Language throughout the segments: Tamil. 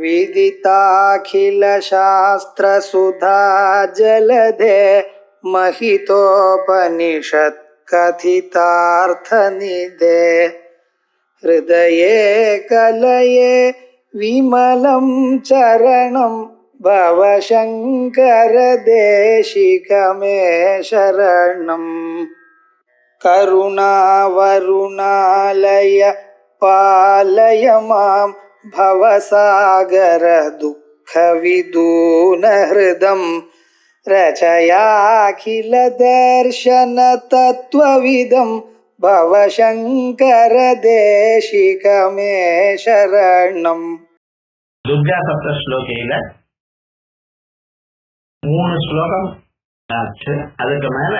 विदिताखिलशास्त्रसुधा जलधे महितोपनिषत् कथितार्थनिधे हृदये कलये विमलं चरणं भवशङ्कर देशिकमे शरणम् करुणावरुणालय पालय मां भवसागर दुःखविदूनहृदं रचयाखिल दर्शन तत्त्वविदं भवशङ्कर देशिकमे शरणम्. துர்கா சப்த ஸ்லோகையில 3 ஸ்லோகம் ஆச்சு. அதுக்கு மேல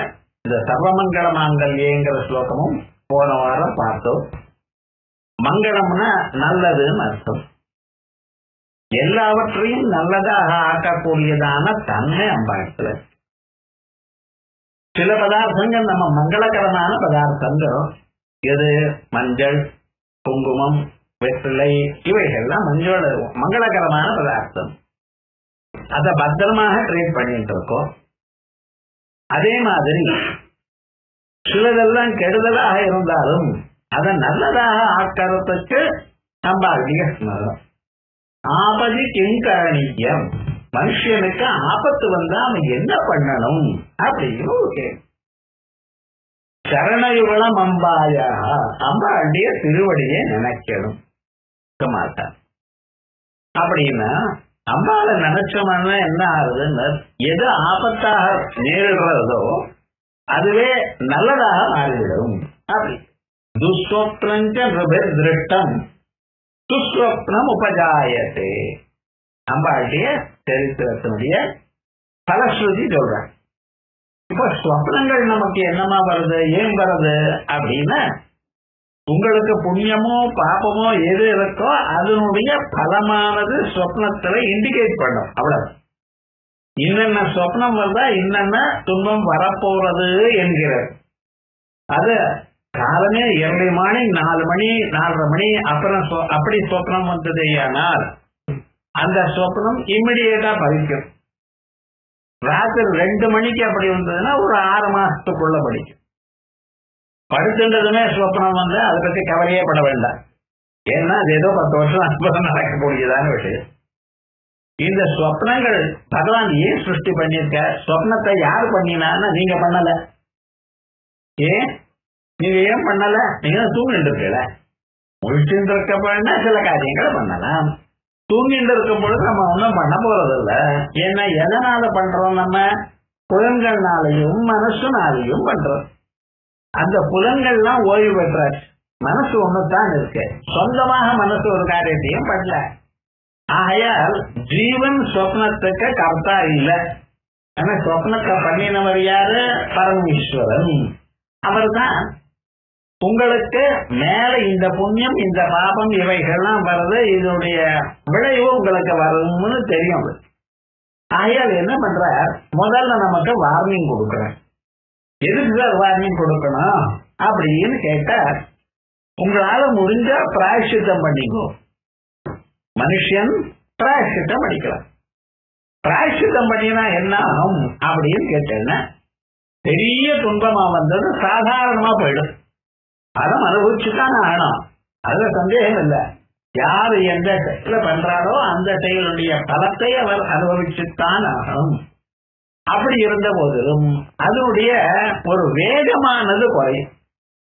இந்த சர்வமங்கள மாங்கல்யங்கிற ஸ்லோகமும் போன வாரம் பார்த்தோம். மங்களம்னா நல்லதுன்னு அர்த்தம். எல்லாவற்றையும் நல்லதாக ஆக்கக்கூடியதான தன்மை அம்பாளத்துல. சில பதார்த்தங்கள் நம்ம மங்களகரமான பதார்த்தங்கள். எது? மஞ்சள், குங்குமம், வெற்றிலை, இவைகள்லாம் மங்களகரமான பதார்த்தம். அதை பத்திரமாக ட்ரீட் பண்ணிட்டு இருக்கோம். அதே மாதிரி சிலதெல்லாம் கெடுதலாக இருந்தாலும் அதை நல்லதாக ஆக்கிறதுக்கு அம்பாளுடைய ஸ்மரணம். ஆபதி கிங்கரணியம், மனுஷனுக்கு ஆபத்து வந்தா அவன் என்ன பண்ணணும் அப்படின்னு கேள்வி. சரணயுகலம் அம்பாயா, அம்பாளுடைய திருவடியை நினைக்கணும் மாட்டான். அப்படின்னா அம்பாளை நினைச்சோம்னா என்ன ஆகுதுன்னு, எது ஆபத்தாக நேரிடுறதோ அதுவே நல்லதாக மாறிவிடும். அப்படி துஸ்வப்னம் சுஸ்வப்னம் உபஜாயத்தே, அம்பாளுடைய சரித்திரத்தினுடைய பலஸ்ருதி சொல்றாங்க. இப்ப ஸ்வப்னங்கள் நமக்கு என்னமா வருது, ஏன் வருது அப்படின்னா, உங்களுக்கு புண்ணியமோ பாபமோ எது இருக்கோ அதனுடைய பலமானது ஸ்வப்னத்துல இண்டிகேட் பண்ணும். அவ்வளவு. இன்னென்ன ஸ்வப்னம் வருதா, இன்னென்ன துன்பம் வரப்போறது என்கிறது. அது காலமே ஏர்லி மார்னிங் 4 மணி 4:30 மணி அப்புறம் அப்படி ஸ்வப்னம் வந்தது ஆனால் அந்த ஸ்வப்னம் இம்மிடியேட்டா பறிக்கும். ராத்திரி 2 மணிக்கு அப்படி வந்ததுன்னா ஒரு 6 மாசத்துக்குள்ள படிக்கும். படுத்துன்றதுமே ஸ்வப்னம் வந்து அதை பத்தி கவலையே பட வேண்டாம். ஏன்னா அது ஏதோ 10 வருஷம் அற்புதம் நடக்கக்கூடியதான விஷயம். இந்த ஸ்வப்னங்கள் பகவான் ஏன் சிருஷ்டி பண்ணியிருக்க? ஸ்வப்னத்தை யார் பண்ணினான்னு நீங்க பண்ணல. ஏன் நீங்க ஏன் பண்ணல? நீங்க தூங்கிட்டு இருக்கல. முழிச்சுட்டு இருக்கப்ப சில காரியங்களை பண்ணலாம். தூங்கிட்டு இருக்கும் பொழுது நம்ம ஒன்றும் பண்ண போறதில்ல. ஏன்னா எதனால பண்றோம்? நம்ம புலன்கள்னாலையும் மனசுனாலையும் பண்றோம். அந்த புலன்கள்லாம் ஓய்வு பெற்றாச்சு. மனசு ஒண்ணுதான் இருக்கு. சொந்தமாக மனசு ஒரு காரியத்தையும் பண்ணல. ஆகையால் ஜீவன் சொப்னத்துக்கு கர்த்தா இல்லை. ஆனா சொப்னத்தை பண்ணினவர் யாரு? பரமேஸ்வரன். அவர் தான் உங்களுக்கு மேல இந்த புண்ணியம் இந்த பாபம் இவைகள்லாம் வருது, இதனுடைய விளைவு உங்களுக்கு வரும்னு தெரியும். ஆகையால் என்ன பண்ற, முதல்ல நமக்கு வார்னிங் கொடுக்குறேன். எதுக்கு சார் வார்னிங் கொடுக்கணும் அப்படின்னு கேட்டா, உங்களால முடிஞ்ச பிராயஷ்சித்தம் பண்ணிக்கோ. மனுஷன் பிராயஷ்சித்தம் பண்ணிக்கலாம். பிராயஷ்சித்தம் பண்ணினா என்ன ஆகும் அப்படின்னு கேட்டேன்னா, பெரிய துன்பமா வந்தது சாதாரணமா போயிடும். அதை அனுபவிச்சுதான் ஆகணும். அதுல சந்தேகம் இல்லை. யாரு எந்த செயல பண்றாரோ அந்த செயலுடைய பலத்தை அவர் அனுபவிச்சுத்தான் ஆகணும். அப்படி இருந்த போதிலும் அதனுடைய ஒரு வேகமானது குறையும்.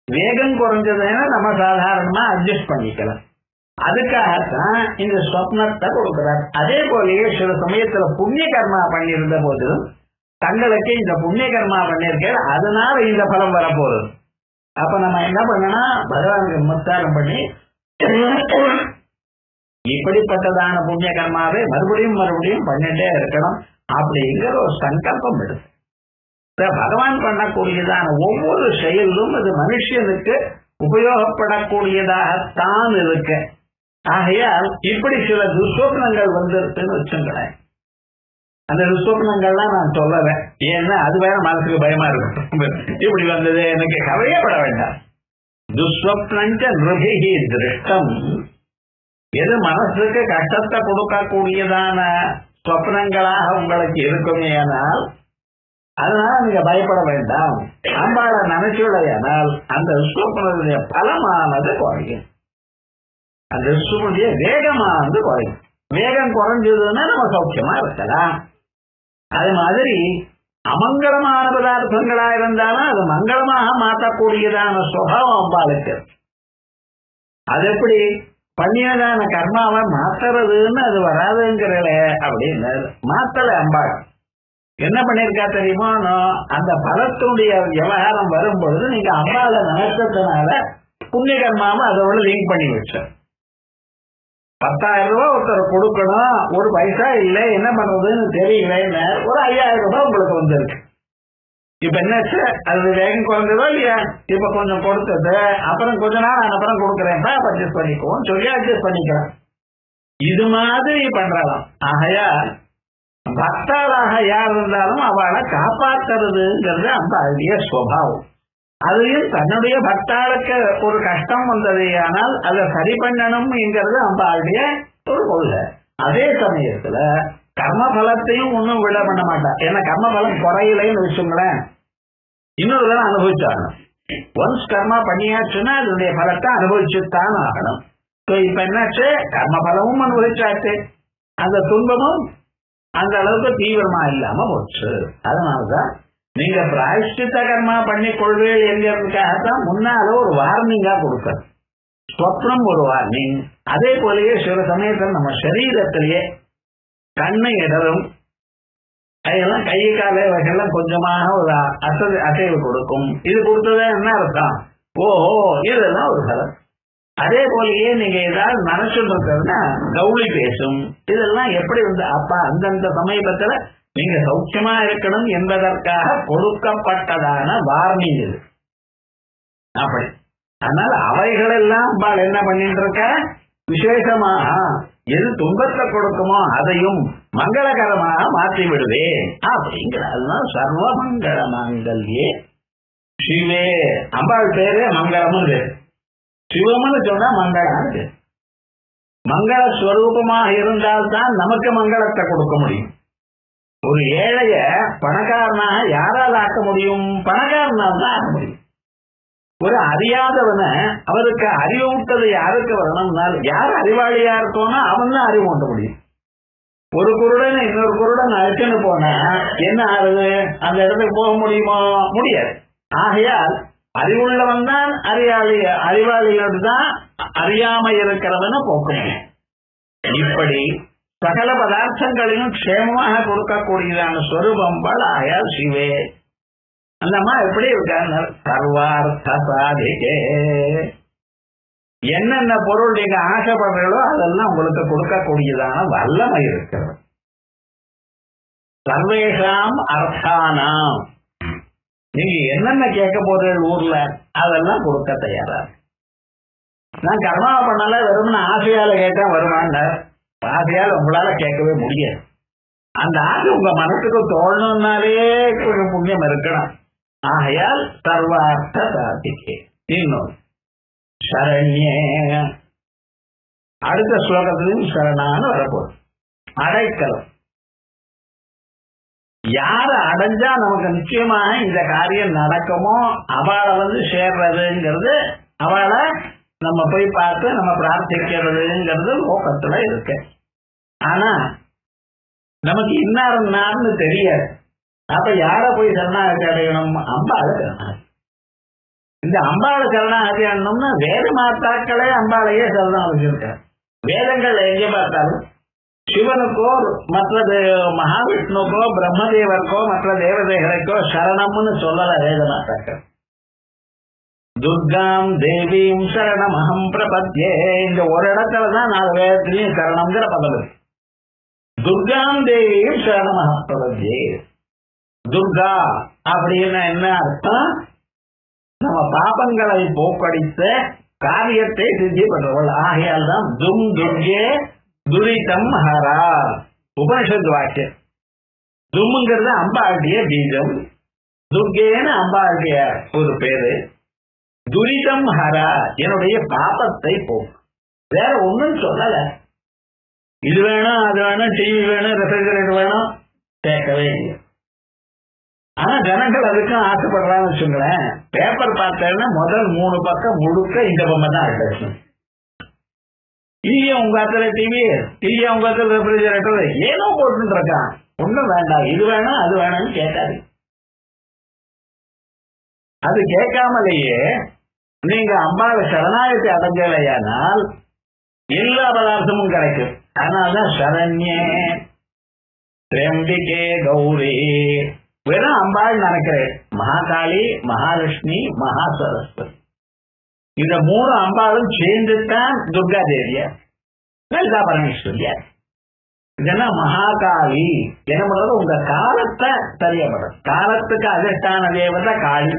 வேகம் குறைஞ்சதுன்னா நம்ம சாதாரணமா அட்ஜஸ்ட் பண்ணிக்கலாம். அதுக்காகத்தான் இந்த ஸ்வப்னத்தை கொடுக்கிறார். அதே போலயே சில சமயத்துல புண்ணிய கர்மா பண்ணியிருந்த போதிலும் தங்களுக்கு இந்த புண்ணிய கர்மா பண்ணியிருக்க, அதனால இந்த பலம் வரப்போகுது. அப்ப நம்ம என்ன பண்ணணும், பகவானுக்கு நமஸ்காரம் பண்ணி இப்படிப்பட்டதான புண்ணிய கர்மாவை மறுபடியும் மறுபடியும் பண்ணிட்டே இருக்கணும் அப்படிங்கிற ஒரு சங்கல்பம் எடுத்து பகவான் பண்ணக்கூடியதான ஒவ்வொரு செயலும் அது மனுஷனுக்கு உபயோகப்படக்கூடியதாகத்தான் இருக்கு. ஆகையால் இப்படி சில துர்ஸ்வப்னங்கள் வந்திருக்குன்னு வச்சுங்களேன். அந்த துர்ஸ்வப்னங்கள்லாம் நான் சொல்லவேன். ஏன்னா அது வேற மனசுக்கு பயமா இருக்கும். இப்படி வந்தது எனக்கு கவலையப்பட வேண்டாம். துஸ்வப்னஞ்ச நிருபிஹி திருஷ்டம் எது மனசுக்கு கஷ்டத்தை கொடுக்கக்கூடியதான சொப்னங்களாக உங்களுக்கு இருக்குமே ஆனால் அதனால நீங்க பயப்பட வேண்டாம். அம்பாளை நினைச்சுடையானால் அந்த சொப்னத்துடைய பலமானது குறையும், அந்த சொப்னுடைய வேகமானது குறையும். வேகம் குறைஞ்சதுன்னா நம்ம சௌக்கியமா இருக்கலாம். அது மாதிரி அமங்கலமான பதார்த்தங்களா இருந்தாலும் அது மங்களமாக மாற்றக்கூடியதான சுபாவம் அம்பாளுக்கு. அது எப்படி பண்ணியதான கர்மாவை மாத்துறதுன்னு அது வராதுங்கிறல அப்படின்னு மாத்தல அம்பாள் என்ன பண்ணிருக்கா தெரியுமா? அந்த பலத்தினுடைய விவகாரம் வரும்பொழுது நீங்க அம்பாளை நினைச்சதுனால புண்ணிய கர்மாவை அதோட லிங்க் பண்ணி வச்ச. 10,000 ரூபாய் ஒருத்தர் கொடுக்கணும், ஒரு பைசா இல்லை, என்ன பண்றதுன்னு தெரியலன்னு ஒரு 5,000 ரூபாய் உங்களுக்கு வந்திருக்கு. இப்ப என்னாச்சு? அது வேகம் குறைஞ்சதோ இல்லையா? இப்ப கொஞ்சம் கொடுத்தது, அப்புறம் கொஞ்ச நாள் அப்புறம் கொடுக்குறேன்ப்பா, அட்ஜஸ்ட் பண்ணிக்குவோம் சொல்லி அட்ஜஸ்ட் பண்ணிக்கலாம். இது மாதிரி பண்றலாம். ஆகையா பக்தாளாக யார் இருந்தாலும் அவளை காப்பாத்துறதுங்கிறது அந்த அழகிய சுவாவம். அதையும் தன்னுடைய பக்தாளுக்கு ஒரு கஷ்டம் வந்தது ஆனால் அதை சரி பண்ணணும் என்கிறது அந்த அழகிய ஒரு கொள்கை. அதே சமயத்துல கர்மபலத்தையும் ஒன்றும் விட பண்ண மாட்டா. ஏன்னா கர்மபலம் குறையிலைன்னு வச்சுங்களேன், இன்னொரு தடவை அனுபவிச்சாகணும். ஒன்ஸ் கர்மா பண்ணியாச்சுன்னா அதனுடைய பலத்தை அனுபவிச்சுத்தான் ஆகணும். இப்ப என்னாச்சு? கர்மபலமும் அனுபவிச்சாச்சு, அந்த துன்பமும் அந்த அளவுக்கு தீவிரமா இல்லாம போச்சு. அதனாலதான் நீங்க பிராயஷ்சித்த கர்மா பண்ணி கொள்வீர்கள் என்கிறதுக்காகத்தான் முன்னால ஒரு வார்னிங்கா கொடுத்தார். ஸ்வப்னம் ஒரு வார்னிங். அதே போலயே சில சமயத்தில் நம்ம சரீரத்திலேயே கண்ணை இடரும், அதெல்லாம் கை கால வகையெல்லாம் கொஞ்சமாக ஒரு அசைவு கொடுக்கும். இது கொடுத்ததா என்ன அர்த்தம்? ஓஹோ, இதெல்லாம் ஒரு பலம். அதே போலயே நீங்க ஏதாவது நினைச்சுட்டு இருக்கிறதுனா கவுளி பேசும். இதெல்லாம் எப்படி வந்து அப்ப அந்தந்த சமீபத்துல நீங்க சௌக்கியமா இருக்கணும் என்பதற்காக கொடுக்கப்பட்டதான வார்னிங் இது. அப்படி அதனால அவைகள் எல்லாம் என்ன பண்ணிட்டு இருக்க? விசேஷமாக எது துன்பத்தை கொடுக்குமோ அதையும் மங்களகரமாக மாற்றி விடுவேன் அப்படிங்கிற. அதுதான் சர்வ மங்கள மாங்கல்யே சிவே. அம்பாள் பேரு மங்களம்னு பேரு. சிவம்னு சொன்னா மங்களம். மங்கள ஸ்வரூபமாக இருந்தால்தான் நமக்கு மங்களத்தை கொடுக்க முடியும். ஒரு ஏழைய பணக்காரனாக யாரால் ஆக்க முடியும்? பணக்காரனால் தான் ஆக்க முடியும். ஒரு அறியாதவனை அவருக்கு அறிவூட்டது யாருக்கு வரணும்னால் யார் அறிவாளியா இருக்கோன்னா அவன் தான் அறிவு ஊட்ட முடியும். ஒரு குருடன் இன்னொரு குருடன் அழைச்சுன்னு போனா என்ன ஆகுது? அந்த இடத்துக்கு போக முடியுமோ? முடியாது. ஆகையால் அறிவுள்ளவன் தான் அறிவாளியோடு தான் அறியாம இருக்கிறவன போக்க முடியும். இப்படி சகல பதார்த்தங்களையும் க்ஷேமமாக கொடுக்கக்கூடியதான ஸ்வரூபம்பாள் ஆயால் சிவே. அந்த அம்மா எப்படி இருக்காங்க? சர்வார்த்த சாதிகே. என்னென்ன பொருள் நீங்க ஆசைப்படுறீங்களோ அதெல்லாம் உங்களுக்கு கொடுக்கக்கூடியதான வல்லமை இருக்கிறது. சர்வேஷாம் அர்த்தானாம். நீங்க என்னென்ன கேட்க போறீங்க ஊர்ல அதெல்லாம் கொடுக்க தயாரா. நான் கர்மாவை பண்ணல, வெறும்னு ஆசையால கேட்டா வருவாங்க. ஆசையால் உங்களால கேட்கவே முடியாது. அந்த ஆசை உங்க மனசுக்கு தோழணும்னாலே கொஞ்சம் புண்ணியம் இருக்கணும். ஆகையால் சர்வார்த்த சாதிகே. இன்னொன்று சரண்யே. அடுத்த ஸ்லோகத்திலையும் சரணான்னு வரப்போகுது. அடைக்கலம். யார அடைஞ்சா நமக்கு நிச்சயமாக இந்த காரியம் நடக்குமோ அவளை சேர்றதுங்கிறது, அவளை நம்ம போய் பார்த்து நம்ம பிரார்த்திக்கிறதுங்கிறது நோக்கத்துல இருக்கு. ஆனா நமக்கு இன்னாருன்னு தெரியாது. அப்ப யார போய் சரணாகதி அடையணும்? அம்பாளை சரணாகதி. இந்த அம்பாளை சரணாகதி அடையணும்னா வேத மாத்தாக்களே அம்பாளையே சரணாகதி இருக்க. வேதங்கள் எங்கே பார்த்தாலும் சிவனுக்கோ மற்றது மகாவிஷ்ணுக்கோ பிரம்மதேவருக்கோ மற்ற தேவதைகளுக்கோ சரணம்னு சொல்லல வேத மாத்தாக்கள். துர்காம் தேவீம் சரணமஹம் பிரபத்யே. இந்த ஒரு இடத்துலதான் 4 வேதத்திலையும் சரணம்ங்கிற பதம் இருக்கு. துர்காம் தேவீம் சரணமஹம் பிரபத்யே. துர்கா அப்படின்னா என்ன அர்த்தம்? நம்ம பாபங்களை போக்கடித்த காரியத்தை சித்தி பண்றவள். ஆகையால் தான் தும் துர்கே துரிதம் ஹரா உபனிஷத்து வாக்கியம். தும்ங்கிறது அம்பாளுடைய பீஜம், துர்கேன்னு அம்பாளுடைய ஒரு பேரு. துரிதம் ஹரா என்னுடைய பாபத்தை போக்கு. வேற ஒண்ணும் சொல்லல. இது வேணும், அது வேணும், டிவி வேணும், ரெஃப்ரிஜரேட்டர் வேணும், கேட்கவே இல்லை. ஆனா ஜனங்கள் அதுக்கும் ஆசைப்படுறான்னு வச்சுங்களேன். பேப்பர் பார்த்தேன்னா முதல் 3 பக்கம் முழுக்க இந்த பொம்மை தான் அட்வர்டைஸ்மெண்ட். டிவியை உங்க இடத்துல டிவியை உங்க இடத்துல ரெஃப்ரிஜரேட்டர் ஏனோ போட்டு இருக்கான். ஒண்ணும் வேண்டாம், இது வேணும் அது வேணும்னு கேட்காது. அது கேட்காமலேயே நீங்க அம்பாவை சரணாகத்தை அடைஞ்சலையானால் எல்லா பதார்த்தமும் கிடைக்கும். அதனால்தான் சரண்யே திரம்பிகே கௌரி. வெறும் அம்பாள் நினைக்கிறேன். மகாகாளி, மகாலட்சுமி, மகா சரஸ்வதி, இந்த 3 அம்பாளும் சேர்ந்துதான் துர்கா தேவியா, லலிதா பரமேஸ்வரியா. இதெல்லாம் மகாகாளி என்ன பண்றது? உங்க காலத்தை சரியா பண்றது. காலத்துக்கு அதிர்ஷ்டான தேவதை காளி.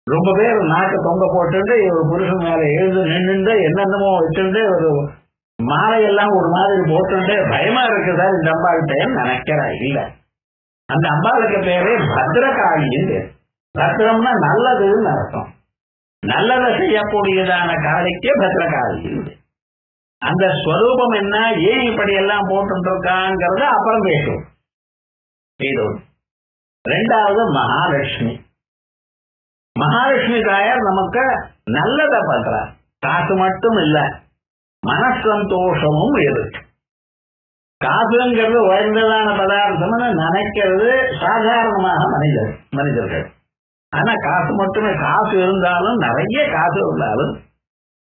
ரொம்ப பேர் நாக்கு தொங்க போட்டு ஒரு புருஷன் மேல எழுந்து நின்று என்னென்னமோ வச்சுட்டு ஒரு மாலையெல்லாம் ஒரு மாதிரி போட்டு பயமா இருக்கு சார் இந்த அம்பாள்கிட்ட நினைக்கிறா. இல்ல, அந்த அம்பாளுக்கு பேரே பத்ரகாளின்னு. பத்ரம்னா நல்லதுன்னு அர்த்தம். நல்லதை செய்யக்கூடியதான காளிக்கே பத்ரகாளி. அந்த ஸ்வரூபம் என்ன, ஏன் இப்படி எல்லாம் போட்டு இருக்காங்கிறத அப்புறம் பேசுவோம். இது ரெண்டாவது மகாலட்சுமி. மகாலட்சுமி தாயார் நமக்கு நல்லதை பண்றார். காசு மட்டும் இல்ல, மனசந்தோஷமும் இருக்கு. காசுங்கிறது உயர்ந்ததான பதார்த்தம்னு நினைக்கிறது சாதாரணமாக மனிதர்கள். ஆனா காசு மட்டுமே, காசு இருந்தாலும் நிறைய காசு இருந்தாலும்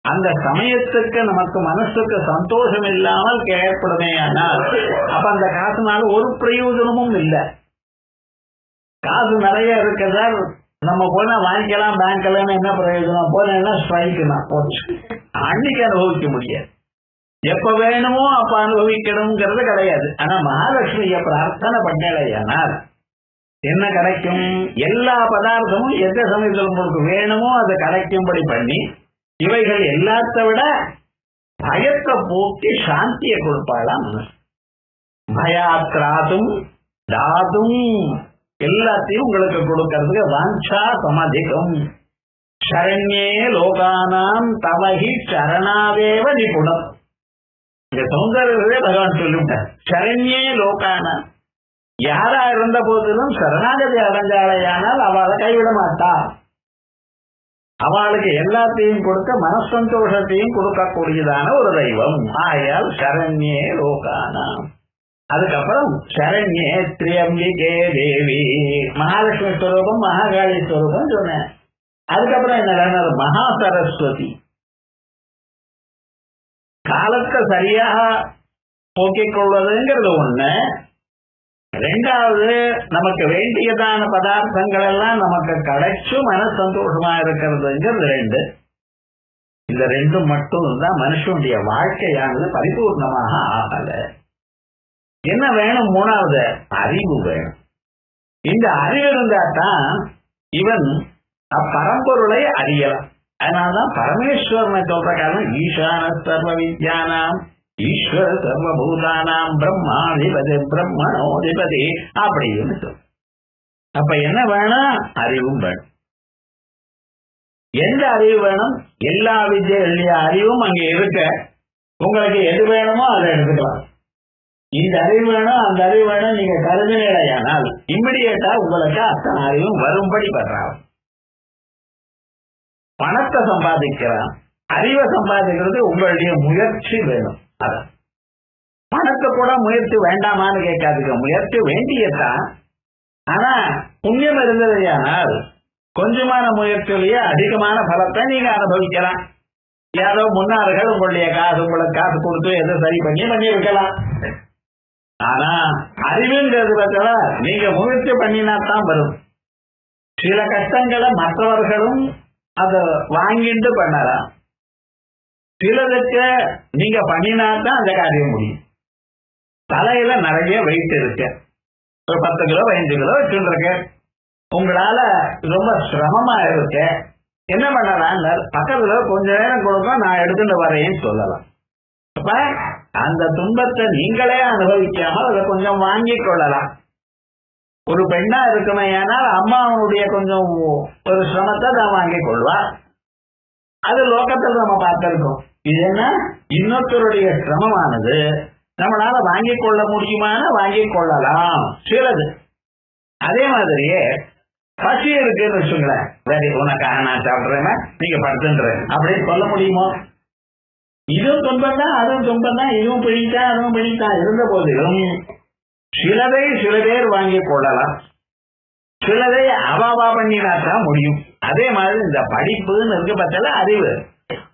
அந்த சமயத்துக்கு நமக்கு மனசுக்கு சந்தோஷம் இல்லாமல் ஏற்படுமே. ஆனால் அப்ப அந்த காசுனால ஒரு பிரயோஜனமும் இல்லை. காசு நிறைய இருக்கிறதால் நம்ம போனா வாங்கிக்கலாம் பேங்க்லன்னு என்ன பிரயோஜனம்? போனா ஸ்ட்ரைக்குனா போச்சு, அன்னைக்கு அனுபவிக்க முடியாது. எப்ப வேணுமோ அப்ப அனுபவிக்கணுங்கிறது கிடையாது. ஆனா மகாலட்சுமியை பிரார்த்தனை பண்ணலையானால் என்ன கிடைக்கும்? எல்லா பதார்த்தமும் எந்த சமயத்தில் உங்களுக்கு வேணுமோ அதை கிடைக்கும்படி பண்ணி, இவைகள் எல்லாத்த விட பயத்தை போக்கி சாந்தியை கொடுப்பாளாம். பயாத்ராதும் தாதும் எல்லாத்தையும் உங்களுக்கு கொடுக்கறதுக்கு வாஞ்சா சமதிகம். சரண்யே லோகானாம் தவஹி சரணாவேவ நிபுணம். இந்த சௌந்தர்யவே பகவான் சொல்லிவிட்டார். சரண்யே லோகானாம், யாரா இருந்த போதிலும் சரணாகதி அடைஞ்சாலையானால் அவளை கைவிட மாட்டா. அவளுக்கு எல்லாத்தையும் கொடுக்க மனசந்தோஷத்தையும் கொடுக்கக்கூடியதான ஒரு தெய்வம். ஆயால் சரண்யே லோகானாம். அதுக்கப்புறம் சரண்யே திரியம்பிகே தேவி, மகாலட்சுமி ஸ்வரூபம், மகாகாளி ஸ்வரூபம் சொன்னேன். அதுக்கப்புறம் என்ன? மகா சரஸ்வதி. காலத்தை சரியாக போக்கிக் கொள்வதுங்கிறது ஒண்ணு. ரெண்டாவது, நமக்கு வேண்டியதான பதார்த்தங்கள் எல்லாம் நமக்கு கிடைச்சு மன சந்தோஷமா இருக்கிறதுங்கிறது 2. இந்த 2 மட்டும் தான் மனுஷனுடைய வாழ்க்கையானது பரிபூர்ணமாக ஆகல. என்ன வேணும்? 3வது அறிவு வேணும். இந்த அறிவு இருந்தா தான் இவன் அப்பரம்பொருளை அறியலாம். அதனால்தான் பரமேஸ்வரனை சொல்ற காரணம் ஈசான சர்வ வித்யானாம் ஈஸ்வர சர்வபூதானாம் பிரம்மாதிபதி பிரம்மணோதிபதி அப்படின்னு சொல்ல. அப்ப என்ன வேணும்? அறிவும் வேணும். எந்த அறிவு வேணும்? எல்லா வித்யா அறிவும் அங்கே இருக்க, உங்களுக்கு எது வேணுமோ அதை எடுத்துக்கலாம். இந்த அறிவு வேணும் அந்த அறிவு வேணும் நீங்க கருதினையானால் இம்மிடியேட்டா உங்களுக்கு அத்தனை அறிவும் வரும்படி பண்றான். பணத்தை சம்பாதிக்கிறான், அறிவை சம்பாதிக்கிறது உங்களுடைய முயற்சி வேணும். அதான் பணத்தை கூட முயற்சி வேண்டாமான்னு கேட்காதுங்க, முயற்சி வேண்டியதான். ஆனா புண்ணியம் இருந்ததையானால் கொஞ்சமான முயற்சியிலேயே அதிகமான பலத்தை நீங்க அனுபவிக்கலாம். யாரோ முன்னார்கள் உங்களுடைய காசு உங்களுக்கு காசு கொடுத்து எதை சரி பண்ணி இருக்கலாம். ஆனா அறிவுங்கிறது பத்தில நீங்க முயற்சி பண்ணினாத்தான் வரும். சில கஷ்டங்களை மற்றவர்களும் அதை வாங்கிட்டு பண்ணலாம். சிலதுக்கு நீங்க பண்ணினாத்தான் அந்த காரியம் முடியும். தலையில நிறைய வெயிட் இருக்கு, ஒரு 10 கிலோ 15 கிலோ வச்சுருக்கு, உங்களால ரொம்ப சிரமமா இருக்கு, என்ன பண்ணலாம்? பக்கத்துல கொஞ்ச நேரம் கொடுக்கும், நான் எடுத்துட்டு வரேன்னு சொல்லலாம். அப்ப அந்த துன்பத்தை நீங்களே அனுபவிக்காமல் அதை கொஞ்சம் வாங்கி கொள்ளலாம். ஒரு பெண்ணா இருக்குமே, ஏனால் அம்மா அவனுடைய கொஞ்சம் ஒரு சிரமத்தை தான் வாங்கி கொள்வா. அது லோகத்தில் நம்ம பார்த்திருக்கோம். இது என்ன, இன்னொருத்தருடைய சிரமமானது நம்மளால வாங்கிக் கொள்ள முடியுமான வாங்கிக் கொள்ளலாம் சிலது. அதே மாதிரியே பசி இருக்குன்னு வச்சுங்களேன், சரி உனக்காக நான் சாப்பிடுறேன், நீங்க படுத்துன்றேன் அப்படின்னு சொல்ல முடியுமோ? இதுவும் துன்பம் தான், அதுவும் துன்பம் தான், இதுவும் பிடித்தான் அதுவும் பிடித்தான். இருந்த போதிலும் சிலதை சில பேர் வாங்கிக் கொள்ளலாம், சிலதை அவாவா பண்ணினாத்தான் முடியும். அதே மாதிரி இந்த படிப்புன்னு இருக்கு பார்த்தல, அறிவு,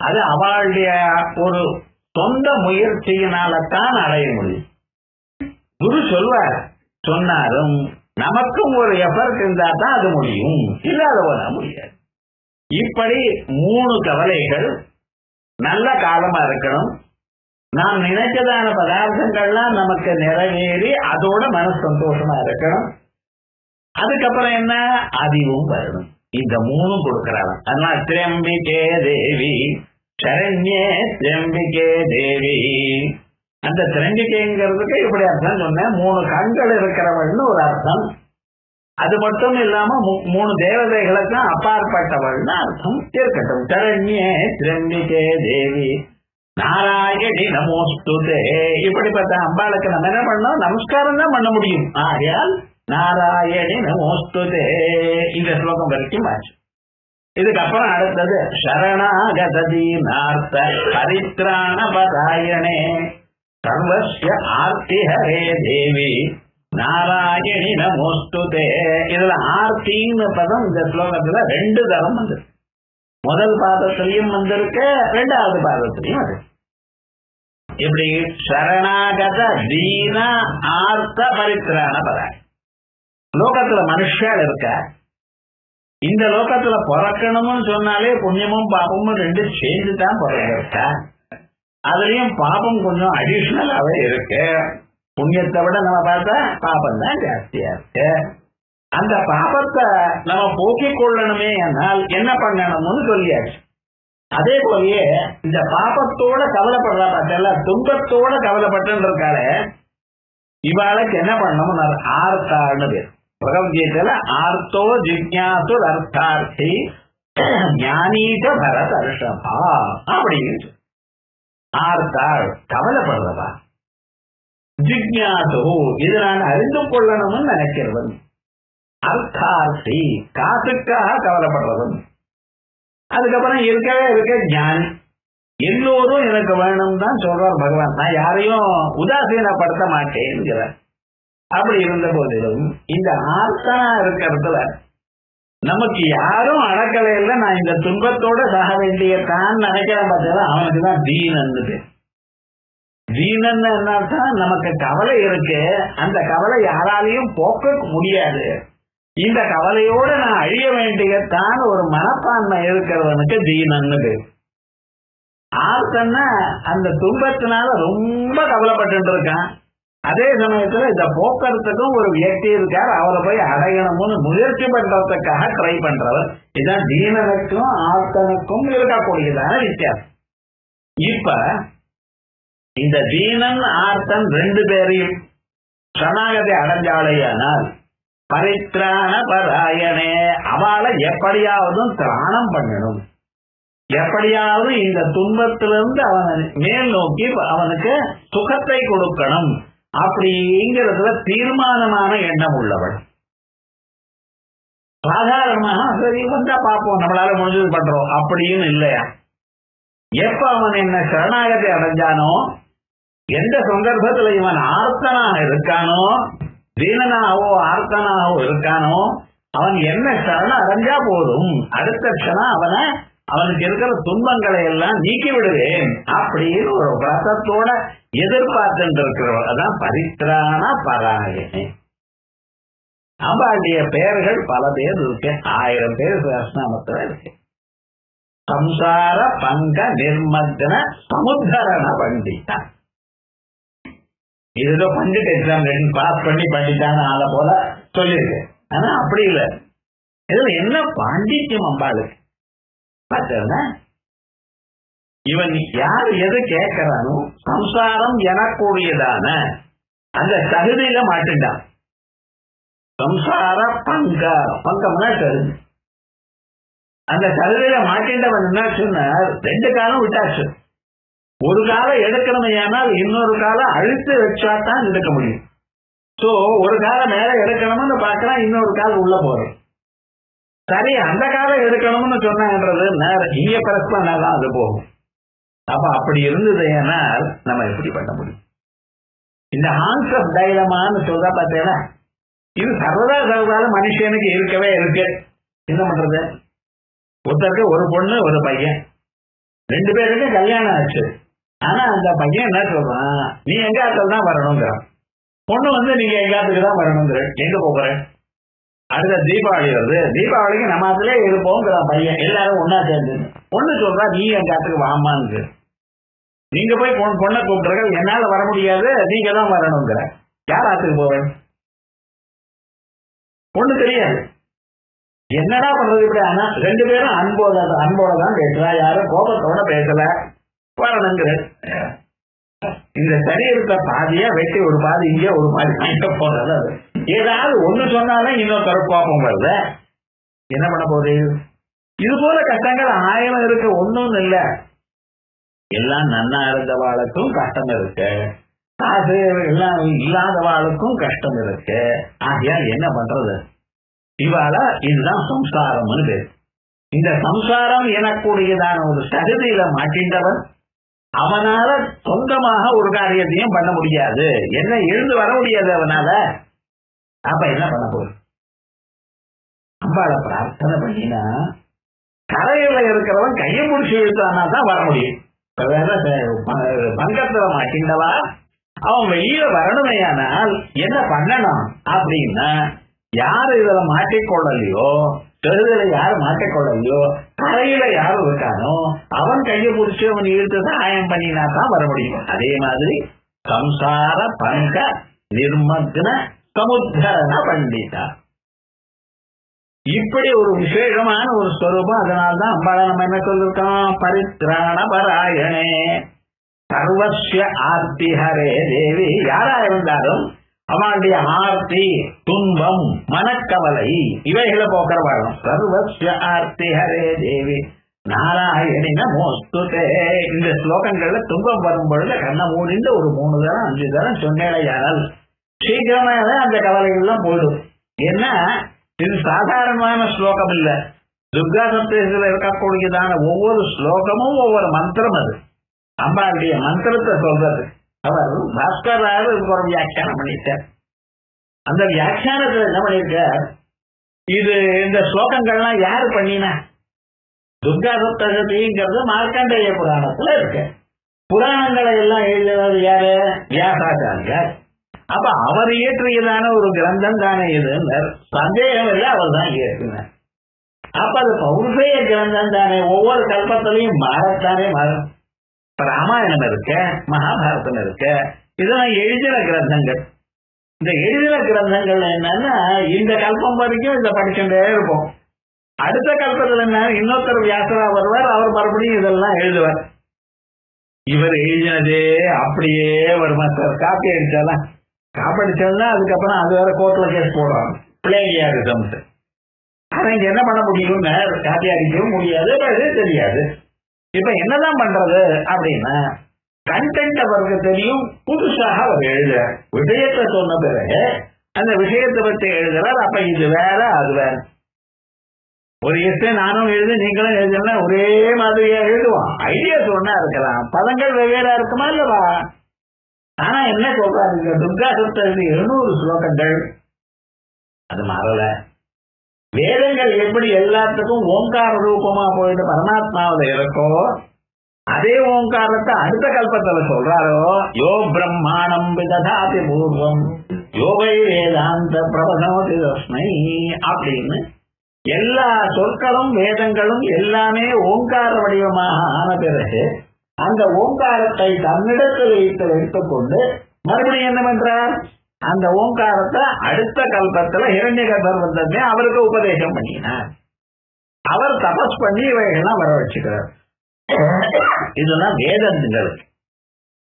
அது அவளுடைய ஒரு சொந்த முயற்சியினால்தான் அடைய முடியும். குரு சொல்வார், சொன்னாலும் நமக்கும் ஒரு எஃபர்ட் இருந்தா தான் அது முடியும், இல்லாத போல முடியாது. இப்படி 3 கவலைகள். நல்ல காலமா இருக்கணும், நாம் நினைச்சதான பதார்த்தங்கள்லாம் நமக்கு நிறைவேறி அதோட மனசு சந்தோஷமா இருக்கணும். அதுக்கப்புறம் என்ன, அறிவும் வரணும். இந்த 3 கொடுக்கிறாங்க. அதனால திரம்பிகே தேவி சரண்யே திரம்பிகே தேவி. அந்த திரம்பிகைங்கிறதுக்கு இப்படி அர்த்தம் சொன்னேன். 3 கண்கள் இருக்கிறவள்னு ஒரு அர்த்தம். அது மட்டும் இல்லாம 3 தேவதைகளுக்கும் அப்பாற்பட்டவள்னு அர்த்தம் இருக்கட்டும். சரண்யே திரம்பிகே தேவி நாராயணி நமோஸ்துதே. இப்படிப்பட்ட அம்பாளுக்கு நம்ம என்ன பண்ணோம், நமஸ்காரம் தான் பண்ண முடியும். ஆகையால் நாராயணி நமோஸ்துதே இந்த ஸ்லோகம் வரைக்கும் ஆச்சு. இதுக்கப்புறம் அடுத்தது சரணாகதீனார்த்த பரித்ராண பராயணே சர்வஸ்ய ஆர்த்தி ஹரே தேவி நாராயணி நமோஸ்துதே. இதுல ஆர்த்தின்னு பதம் இந்த ஸ்லோகத்துல 2 தரம் வந்திருக்கு. முதல் பாதத்திலையும் வந்திருக்கு, 2வது பாதத்திலையும் வந்திருக்கு. இப்படி சரணாகத தீன ஆர்த்த பரித்ராண பராயண. லோகத்துல மனுஷால் இருக்க, இந்த லோகத்துல பிறக்கணும்னு சொன்னாலே புண்ணியமும் பாபமும் 2 சேர்ந்து தான் பிறந்திருக்கா. அதுலயும் பாபம் கொஞ்சம் அடிஷனலாவே இருக்கு. புண்ணியத்தை விட நம்ம பார்த்தா பாபம் தான் ஜாஸ்தியா இருக்கு. அந்த பாபத்தை நம்ம போக்கிக் கொள்ளணுமே என்றால் என்ன பண்ணணும்னு சொல்லியாச்சு. அதே போலயே இந்த பாபத்தோட கவலைப்படுறா பார்த்தல, துன்பத்தோட கவலைப்பட்டு இருக்காளே, இவாளுக்கு என்ன பண்ணணும், ஆர்த்தான்னு பேர். பகவத்கீதையில ஆர்த்தோ ஜிக்ஞாசு அர்த்தார்த்தி ஞானீக பரத ரிஷபா அப்படின்னு. ஆர்த்தாள் கவலைப்படுறவா, ஜிக்ஞாசு இது நான் அறிந்து கொள்ளணும்னு நினைக்கிறவன், அர்த்தார்த்தி காசுக்காக கவலைப்படுறவன். அதுக்கப்புறம் இருக்கவே இருக்க ஞானி. எல்லோரும் எனக்கு வேணும் தான் சொல்றார் பகவான். நான் யாரையும் உதாசீனப்படுத்த மாட்டேன்கிறார். அப்படி இருந்த போதிலும் இந்த ஆர்த்தனா இருக்கிறதுல நமக்கு யாரும் அடக்கலை இல்லை. நான் இந்த துன்பத்தோட சாக வேண்டிய தான் நினைக்கிறேன் பார்த்தா அவனுக்கு தான் தீனன்னு. தீனன்னு என்ன, நமக்கு கவலை இருக்கு, அந்த கவலை யாராலையும் போக்க முடியாது. இந்த கவலையோட நான் அழிய வேண்டியதான் ஒரு மனப்பான்மை இருக்கிறவனுக்கு தீனன்னு. ஆர்த்தன்னா அந்த துன்பத்தினால ரொம்ப கவலைப்பட்டு இருக்கான். அதே சமயத்துல இத போக்குறதுக்கும் ஒரு வியக்தி இருக்கார், அவரை போய் அடையணும்னு முயற்சி பண்றதுக்காக ட்ரை பண்றவர். இதுதான் தீனனுக்கும் ஆர்த்தனுக்கும் இருக்கக்கூடியதான வித்தியாசம். இப்ப இந்த தீனன் ஆர்த்தன் 2 பேரையும் சரணாகதி அடைஞ்சாலையானால் பரித்ராண பராயணே, அவளை எப்படியாவது திராணம் பண்ணணும், எப்படியாவது இந்த துன்பத்திலிருந்து அவனை மேல் நோக்கி அவனுக்கு சுகத்தை கொடுக்கணும் அப்படிங்கிறதுல தீர்மானமான எண்ணம் உள்ளவள். சாதாரணமாக சரி வந்தா பார்ப்போம், நம்மளால முடிஞ்சது பண்றோம் அப்படின்னு இல்லையா. எப்ப அவன் என்ன சரணாகதி அடைஞ்சானோ, எந்த சந்தர்ப்பத்துல இவன் ஆர்த்தனாக இருக்கானோ, தீனனாகவோ ஆர்த்தனாகவோ இருக்கானோ, அவன் என்ன சரணம் அடைஞ்சா போதும், அடுத்த க்ஷணம் அவனுக்கு இருக்கிற துன்பங்களை எல்லாம் நீக்கி விடுவேன் அப்படின்னு ஒரு விரதத்தோட எதிர்பார்த்து இருக்கிறவள். அதான் பரித்ராண பராயணே. அம்பாளுடைய பெயர்கள் பல பேர் இருக்கு, 1000 பேர் சஹஸ்ரநாமத்துல இருக்கு. சம்சார பங்க நிர்மக்ன சமுத்தரண பண்டிதா. ஏதோ பண்டிட் எக்ஸாம் பாஸ் பண்ணி பண்டிட்டான்னு ஆள போல சொல்லியிருக்கு. ஆனா அப்படி இல்லை. இதுல என்ன பாண்டித்யம் அம்பாளுக்கு பார்த்தா, இவன் யார் எது கேட்கிறானோ சம்சாரம் எனக்கூடியதான அந்த தகுதியில மாட்டின்றான். சம்சார பங்க, பங்கம்னா தகுதி. அந்த தகுதியில மாட்டின்றவன் என்ன சொன்னார், 2 காலம் விட்டாச்சு. ஒரு காலை எடுக்கணுமே ஆனால் இன்னொரு காலை அழுத்து வச்சா தான் எடுக்க முடியும். சோ ஒரு காலை மேல எடுக்கணும்னு பாக்குறான், இன்னொரு கால் உள்ள போறோம். சரி, அந்த காலை எடுக்கணும்னு சொன்னான்றது இங்க பிரஸ் பண்ணாதான் அது போகும். அப்ப அப்படி இருந்தது ஏனால் நம்ம எப்படி பண்ண முடியும்? இந்த ஹான்ஸ் ஆஃப் டைலமான்னு சொல்றா பார்த்தேன்னா, இது சர்வதால மனுஷனுக்கு இருக்கவே இருக்கு. என்ன பண்றது? ஒருத்தருக்கு ஒரு பொண்ணு ஒரு பையன், 2 பேருக்கு கல்யாணம் ஆச்சு. ஆனா அந்த பையன் என்ன சொல்றான், நீ எங்க ஆத்துல தான் வரணுங்கிறான். பொண்ணு நீங்க எங்காத்துக்கு தான் வரணுங்கிற. எங்க போகிற? அடுத்த தீபாவளி வருது, தீபாவளிக்கு நம்ம அதுல இருப்போங்கிறான் பையன். எல்லாரும் ஒன்னா சேர்ந்து. பொண்ணு சொல்றா, நீ எங்காத்துக்கு வாமான்னு. நீங்க போய் பொண்ணை கூப்பிடுற, என்னால வர முடியாது, நீங்க தான் வரணுங்கிற. யார் ஆத்துக்கு போவேன்? பொண்ணு தெரியாது. என்னடா பண்றது இப்படி? ஆனா 2 பேரும் அன்போட தான் பேசுறா, யாரும் கோபத்தோட பேசல, வரணுங்கிற. இந்த சரீரத்தை பாதியா வெட்டி ஒரு பாதி இங்க ஒரு பாதி அங்க போறது. ஏதாவது ஒண்ணு சொன்னாலும் இன்னொரு கோபம் வருது. என்ன பண்ண போகுது? இது போல கஷ்டங்கள் 1000 இருக்கு, ஒன்னும் இல்லை. எல்லாம் நன்னா இருந்தவாளுக்கும் கஷ்டம் இருக்கு, அது எல்லாம் இல்லாதவாளுக்கும் கஷ்டம் இருக்கு. ஆகையால் என்ன பண்றது? இவாள இதுதான் சம்சாரம்னு பேர். இந்த சம்சாரம் எனக்கூடியதான ஒரு சகதியில மாட்டின்றவன் அவனால சொந்தமாக ஒரு காரியத்தையும் பண்ண முடியாது, என்ன எழுந்து வர முடியாது அவனால. அப்ப என்ன பண்ண போகுது? அம்பாளை பிரார்த்தனை பண்ணினா கரையில இருக்கிறவன் கையை முடிச்சு இழுத்தானா தான் வர முடியும். பங்கத்துல மாட்டின்றவா அவன் வெளியில வரணுமையானால் என்ன பண்ணணும் அப்படின்னா, யாரு இதுல மாட்டிக்கொள்ளலையோ, தெருதுல யாரு மாட்டிக்கொள்ளலையோ, கரையில யாரும் இருக்கானோ அவன் கையை பிடிச்சி அவன் இழுத்து சகாயம் பண்ணினா தான் வர முடியும். அதே மாதிரி சம்சார பங்க நிர்மக்ன சமுத்தரண பண்டிதா, இப்படி ஒரு விசேஷமான ஒரு ஸ்வரூபம். அதனால்தான் அம்பாளை நம்ம என்ன சொல்லிருக்கோம்? பரித்ராண பராயணே சர்வஸ்ய ஆர்த்தி ஹரே தேவி. யாரா இருந்தாலும் அவனுடைய ஆர்த்தி, துன்பம், மனக்கவலை இவைகளை போக்கிற வாழும். சர்வஸ்ய ஆர்த்தி ஹரே தேவி நாராயணி நமோஸ்துதே. இந்த ஸ்லோகங்கள்ல துன்பம் வரும் பொழுது கண்ணை மூடிந்து ஒரு 3 தரம் 5 தரம் சொன்னேடையானால் சீக்கிரமாக அந்த கவலைகள்லாம் போயிடும். ஏன்னா இது சாதாரணமான ஸ்லோகம் இல்ல. துர்கா சப்தத்தில் இருக்கக்கூடியதான ஒவ்வொரு ஸ்லோகமும் ஒவ்வொரு மந்திரம். அது அம்பாளுடைய மந்திரத்தை சொல்றது. அவர் பாஸ்கராக ஒரு வியாக்கியானம் பண்ணிட்டார். அந்த வியாக்கியானத்துல என்ன பண்ணிருக்கார்? இது இந்த ஸ்லோகங்கள்லாம் யாரு பண்ணினா? துர்கா சப்தசதிங்கிறது மார்க்கண்டேய புராணத்துல இருக்கு. புராணங்களை எல்லாம் எழுதினது யாரு? வியாசாச்சாரியார். அப்ப அவர் இயற்றியதான ஒரு கிரந்தம் தானே இதுன்னு சந்தேகம் இல்லை, அவர் தான் இயற்றினார். அப்ப அது பௌருஷேய கிரந்தம் தானே, ஒவ்வொரு கல்பத்திலையும் மாறத்தானே மாறும். இப்ப ராமாயணம் இருக்க, மகாபாரதம் இருக்க, இதெல்லாம் எழுதின கிரந்தங்கள். இந்த எழுதின கிரந்தங்கள் என்னன்னா, இந்த கல்பம் வரைக்கும் இதை படிச்சுட்டே இருப்போம். அடுத்த கல்பத்துல என்ன, இன்னொருத்தர் வியாசரா வருவார், அவர் மறுபடியும் இதெல்லாம் எழுதுவார். இவர் எழுதினதே அப்படியே வருமா சார்? காப்பி அடிச்சாலாம், காப்படிச்சா அதுக்கப்புறம் அது வேற கோர்ட்ல கேஸ் போடுறாங்க, பிளேகியாரிசம். ஆனா இங்க என்ன பண்ண முடியும்னு காப்பி அடிக்கவும் முடியாது, தெரியாது. இப்ப என்னதான் பண்றது அப்படின்னா, கண்டென்ட் அவருக்கு தெரியும், புதுசாக அவர் எழுதுறார். விஷயத்தை சொன்ன பிறகு அந்த விஷயத்தை பற்றி எழுதுறார். அப்ப இது வேற அது வேற. ஒரு எஸ்ஸே நானும் எழுது, நீங்களும் எழுதுனா ஒரே மாதிரியா எழுதுவோம். ஐடியாஸ் ஒன்னா இருக்கலாம், பதங்கள் வெவ்வேறா இருக்குமா இல்லவா? ஆனா என்ன சொல்றாரு? துர்கா சப்ததி 700 ஸ்லோகங்கள், அது மாறல. வேதங்கள் எப்படி எல்லாத்துக்கும் ஓங்கார ரூபமா போயிட்டு பரமாத்மாவில இருக்கோ, அதே ஓங்காரத்தை அடுத்த கல்பத்துல சொல்றாரோ, யோ பிரம்மாணம் விததாதி பூர்வம் யோகை வேதாந்த பிரபதமதி தஸ்மை அப்படின்னு எல்லா சொற்களும் வேதங்களும் எல்லாமே ஓங்கார வடிவமாக ஆன பிறகு அந்த ஓங்காரத்தை தன்னிடத்தில் வைத்துக் கொண்டு மறுபடியும் என்ன பண்றார்? அந்த ஓங்காரத்தை அடுத்த கல்பத்துல ஹிரண்யகர்பர் வந்தே அவருக்கு உபதேசம் பண்ணினார். அவர் தபஸ் பண்ணி இவைகள்லாம் வர வச்சுக்கிறார். இதெல்லாம் வேதங்கள்.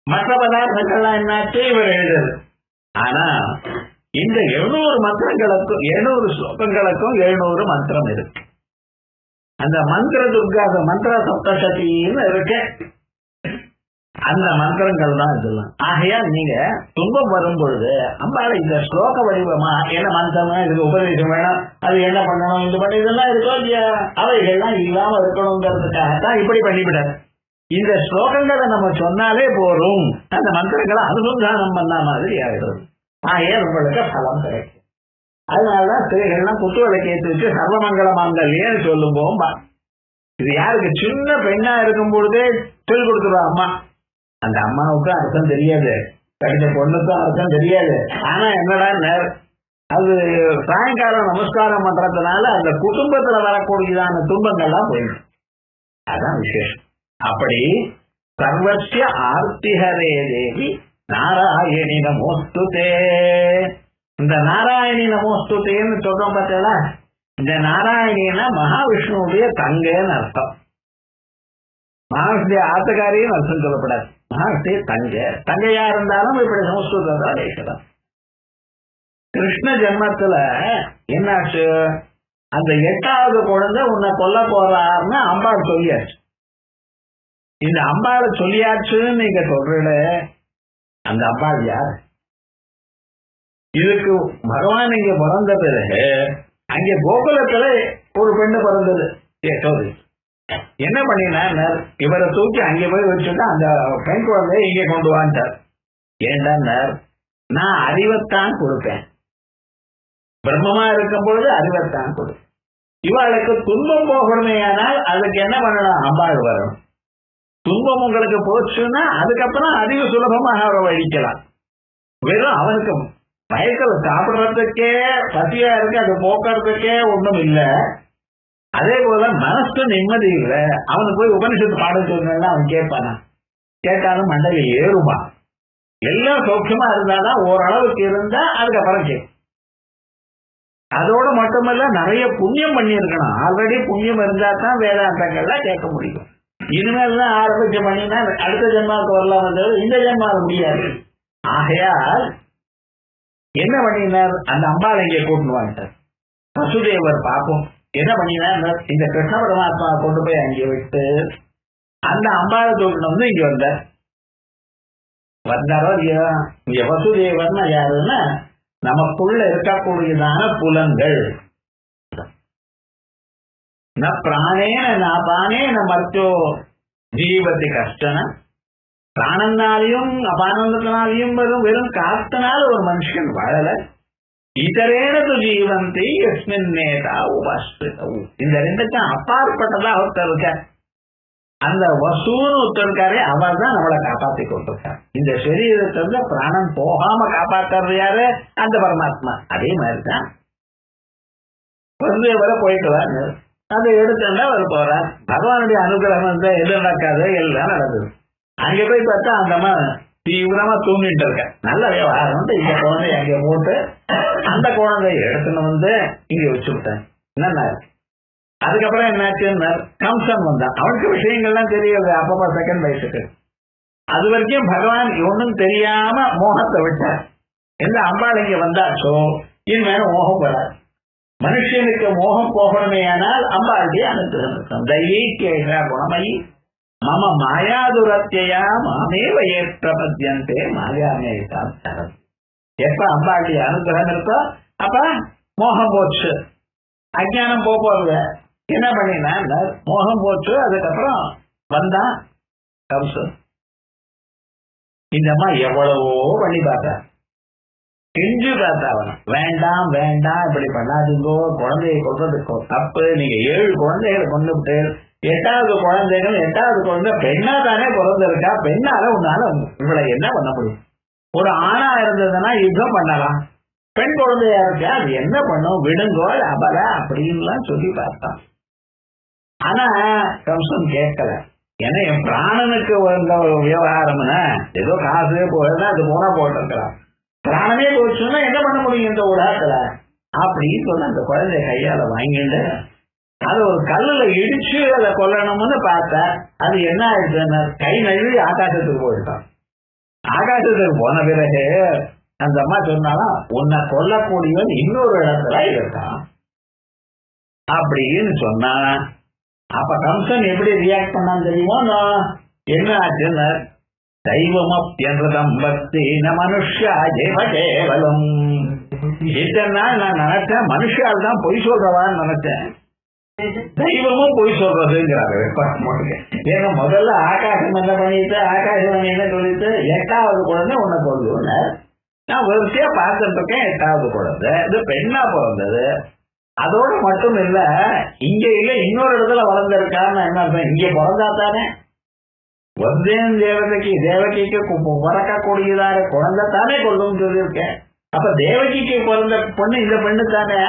மற்ற பதார்த்தங்கள்லாம் என்னாச்சு? இவர் எழுதுறது. ஆனா இந்த 700 மந்திரங்களுக்கும் 700 ஸ்லோகங்களுக்கும் 700 மந்திரம் இருக்கு. அந்த மந்திர துர்கா மந்திர சப்தசதின்னு இருக்கு. அந்த மந்திரங்கள் தான் இதெல்லாம். ஆகையால் நீங்க துன்பம் வரும் பொழுது அம்பாளை இந்த ஸ்லோக வடிவமா என்ன மந்திரம் இதுக்கு உபதேசம் வேணும், அது என்ன பண்ணணும், இது பண்ணி இதெல்லாம் இருக்கோ இல்லையா, அவைகள்லாம் இல்லாம இருக்கணுங்கிறதுக்காகத்தான் இப்படி பண்ணிவிடாது. இந்த ஸ்லோகங்களை நம்ம சொன்னாலே போரும், அந்த மந்திரங்களை அனுசந்தானம் பண்ண மாதிரி ஆயிடும். ஆகையால் உங்களுக்கு பலம் கிடைக்கும். அதனாலதான் ஸ்திரீகள்லாம் குத்துவிளக்கு ஏற்றி வச்சு சர்வமங்கல மாங்கல்யன்னு சொல்லும் போகும். இது யாருக்கு சின்ன பெண்ணா இருக்கும் பொழுதே சொல்லிக் கொடுத்துருவா அம்மா. அந்த அம்மாவுக்கும் அர்த்தம் தெரியாது, படித்த பொண்ணுக்கும் அர்த்தம் தெரியாது. ஆனா என்னடா அது சாயங்காலம் நமஸ்காரம் பண்றதுனால அந்த குடும்பத்துல வரக்கூடியதான துன்பங்கள்லாம் போயிடும். அதான் விசேஷம். அப்படி சர்வஸ்ய ஆர்த்திஹரே தேவி நாராயணி நமோஸ்துதே. இந்த நாராயணி நமோஸ்துதேன்னு சொல்றோம் பார்த்தீங்களா, இந்த நாராயணினா மகாவிஷ்ணுடைய தங்கைன்னு அர்த்தம். மகாவிஷ்ணுடைய ஆத்தக்காரின்னு அர்த்தம் சொல்லப்படாது. மகாவிஷ்ணுடைய தங்கையா இருந்தாலும் இப்படி சமஸ்கிருதம் பேசலாம். கிருஷ்ண ஜென்மத்துல என்னாச்சு, அந்த 8வது குழந்தை உன்னை கொல்ல போறாருன்னு அம்பாள் சொல்லியாச்சு. இந்த அம்பாளை சொல்லியாச்சுன்னு நீங்க சொல்றீங்க, அந்த அம்பாள் யார்? இதுக்கு பகவான் இங்க பிறந்த பிறகு அங்கே கோகுலத்துல ஒரு பெண்ணு பிறந்தது யசோதை. என்ன பண்ணினார், இவரை தூக்கி அங்கே போய் வச்சுட்டு அந்த பெண் குழந்தைய இங்கே கொண்டு வாண்டார். ஏண்டார், நான் அறிவைத்தான் கொடுப்பேன், பிரம்மமா இருக்கும் பொழுது அறிவைத்தான் கொடுப்பேன். இவளுக்கு துன்பம் போகணுமே, ஆனால் அதுக்கு என்ன பண்ணணும், அம்பாள் வரணும். துன்பம் உங்களுக்கு போச்சுன்னா அதுக்கப்புறம் அறிவு சுலபமாக அவரை வழிக்கலாம். வெறும் அவனுக்கு மயக்கல சாப்பிடுறதுக்கே பசியா இருக்கு, அது போக்குறதுக்கே ஒண்ணும் இல்லை. அதே போல மனசு நிம்மதி இல்லை. அவனுக்கு போய் உபனிஷத்து பாடம் சொன்னா அவன் கேட்பானா? கேட்டாலும் மண்டையில ஏறுமா? எல்லாம் சௌக்கியமா இருந்தாதான் ஓரளவுக்கு இருந்தா அதுக்கப்புறம் கேட்கும். அதோட மட்டுமல்ல, நிறைய புண்ணியம் பண்ணி இருக்கணும். ஆல்ரெடி புண்ணியம் இருந்தா தான் வேதாந்தங்கள்லாம் கேட்க முடியும். இனிமேல் தான் ஆரம்பிச்ச பண்ணினா அடுத்த ஜென்மாவுக்கு வரலாம், இந்த ஜென்மாவுக்கு முடியாது. ஆகையால் என்ன பண்ணினார், அந்த அம்பாளை இங்கே கூட்டின்னு வாங்கிட்டார். வசுதேவர் பார்ப்போம் என்ன பண்ணினார், இந்த கிருஷ்ண பரமாத்மா கொண்டு போய் அங்கே விட்டு அந்த அம்பாளை தூக்கணும் இங்க வந்தாரோ இல்லையா. இங்க வசுதேவர்னா யாருன்னா நமக்குள்ள இருக்கக்கூடியதான புலன்கள். ந பிராணேன நாபானேன மர்த்தோ ஜீவதி கஷ்டன. பிராணனாலையும் அபானந்தத்தினாலையும் வெறும் காத்தனால ஒரு மனுஷன் வாழல. இதரேனது ஜீவந்தி எஸ்மின் நேதா உபாஸ்திதவு. இந்த ரெண்டுக்கும் அப்பாற்பட்டதா ஒருத்தர் இருக்க, அந்த வசூன்னு ஒருத்தர் இருக்காரு, அவர் தான் நம்மளை காப்பாத்தி கொண்டிருக்கார். இந்த சரீரத்துல பிராணன் போகாம காப்பாத்துறது யாரு, அந்த பரமாத்மா. அதே மாதிரிதான் வர போயிட்டு வர அதை எடுத்துட்டா அவர் போறார். பகவானுடைய அனுகிரகம் வந்து எது நடக்காது, எல்லாம் நடக்குது. அங்க போய் பார்த்தா அந்த அம்மா தீவிரமா தூங்கிட்டு இருக்க. நல்ல விவகாரம் வந்து இந்த குழந்தைய அங்க போட்டு அந்த குழந்தைய எடுத்துன்னு வந்து இங்க வச்சு விட்டேன். என்னன்னா அதுக்கப்புறம் என்னாச்சுன்னா கம்சன் வந்தான். அவனுக்கு விஷயங்கள்லாம் தெரியாது அப்பப்பா செகண்ட் வயசுக்கு. அது வரைக்கும் பகவான் ஒன்றும் தெரியாம மோகத்தை விட்டார். எந்த அம்பாள் இங்க வந்தாச்சோ இனிமேல மோகம் வராது. மனுஷனுக்கு மோகம் போகணுமே ஆனால் அம்பாளுடைய அனுகிரகம். தைரியேக குணமயி மம மாயாதுரத்தையா மாமேவ ஏற்றபத்தியந்தே மாயாமேதான் சரம். எப்ப அம்பாளுடைய அனுகிரகம் இருக்கோ அப்ப மோகம் போச்சு, அஜானம் போறது. என்ன பண்ணினா மோகம் போச்சு. அதுக்கப்புறம் வந்தா கம்சன். இந்த அம்மா எவ்வளவோ பண்ணி பார்த்தா, கெஞ்சு பார்த்தா, அவன் வேண்டாம் வேண்டாம் இப்படி பண்ணாதீங்கோ, குழந்தைய கொள்றதுக்கோ தப்பு. நீங்க 7 குழந்தைகளை கொண்டு விட்டு 8வது குழந்தைகள் 8வது குழந்தை பெண்ணா தானே பிறந்திருக்கா, பெண்ணால உன்னால இவளை என்ன பண்ண முடியும்? ஒரு ஆணா இருந்ததுன்னா யுத்தம் பண்ணலாம், பெண் குழந்தையா இருக்கா அது என்ன பண்ணும், விடுங்கோ அபல அப்படின்லாம் சொல்லி பார்த்தான். ஆனா கம்சன் கேட்கல. ஏன்னா என் பிராணனுக்கு வந்த ஒரு விவகாரம்னா ஏதோ காசு போயிருந்தா அது போனா போட்டிருக்கலாம். பிராணமே போச்சுன்னா என்ன பண்ண முடியும் இந்த உலகத்துல அப்படின்னு சொல்ல அந்த குழந்தைய கையால வாங்கிட்டு அதை ஒரு கல்லுல இடிச்சு அதை கொல்லணும்னு பார்த்தா அது என்ன ஆயிடுச்சுன்னா கை நழுவி ஆகாசத்துக்கு போயிட்டான். ஆகாசத்துக்கு போன பிறகு அந்த அம்மா சொன்னாலும் உன்னை கொல்லக்கூடியவன் இன்னொரு இடத்துல இருக்கான் அப்படின்னு சொன்னா. அப்ப கம்சன் எப்படி ரியாக்ட் பண்ணான்னு தெரியுமோ, என்ன ஆச்சுன்னு தெய்வமப்யன்றுதம் பக்தி ந மனுஷா ஜெவ கேவலம். இத்தனை நாள் நான் நினைச்சேன் மனுஷால் தான் பொய் சொல்றவான்னு நினைச்சேன், தெய்வமும் பொய் சொல்றதுங்கிறாரு. ஏன்னா முதல்ல ஆகாசம் என்ன பண்ணிட்டு ஆகாசவாணி என்ன சொல்லிட்டு 8வது குழந்தை உன்னை சொல்லுன்னு நான் வரிசையா பார்த்துட்டு இருக்கேன். 8வது குழந்தை இது பெண்ணா பிறந்தது. அதோட மட்டும் இல்ல, இங்க இல்ல இன்னொரு இடத்துல வளர்ந்திருக்கான்னு என்ன அர்த்தம்? இங்க பிறந்தா தானே வந்தேன் தேவகிக்கு பிறக்கக்கூடியதான குழந்தை தானே கொள்ளும் சொல்லியிருக்கேன். அப்ப தேவகிக்கு பிறந்த பொண்ணு இந்த பெண்ணு தானே.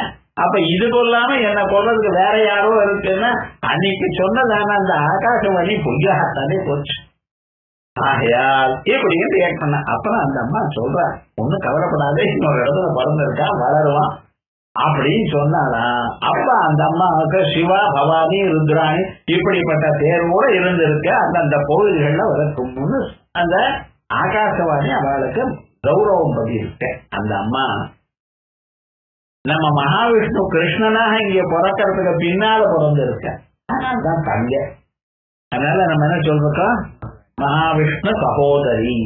அப்ப இது கொள்ளாம என்ன கொள்றதுக்கு வேற யாரோ இருக்குன்னா அன்னைக்கு சொன்னதான அந்த ஆகாசவாணி பொய்யாகத்தானே போச்சு. ஆகையால் இப்படின்னு ரியாக்ட் பண்ண. அப்புறம் அந்த அம்மா சொல்ற, ஒன்னும் கவலைப்படாத, இன்னொரு இடத்துல பிறந்திருக்கான், வளருவான் அப்படின்னு சொன்னாலாம். அப்ப அந்த அம்மாவுக்கு சிவா பவானி ருத்ராணி இப்படிப்பட்ட தேர்வோட இருந்திருக்க அந்தந்த கோவில்கள்ல வளர்க்கும்னு அந்த ஆகாசவாணி அவளுக்கு கௌரவம் பதியிருக்கு. அந்த அம்மா நம்ம மகாவிஷ்ணு கிருஷ்ணனாக இங்க பிறக்கிறதுக்கு பின்னால பிறந்திருக்க, தான் தங்க. அதனால நம்ம என்ன சொல்றோம், மகாவிஷ்ணு சகோதரி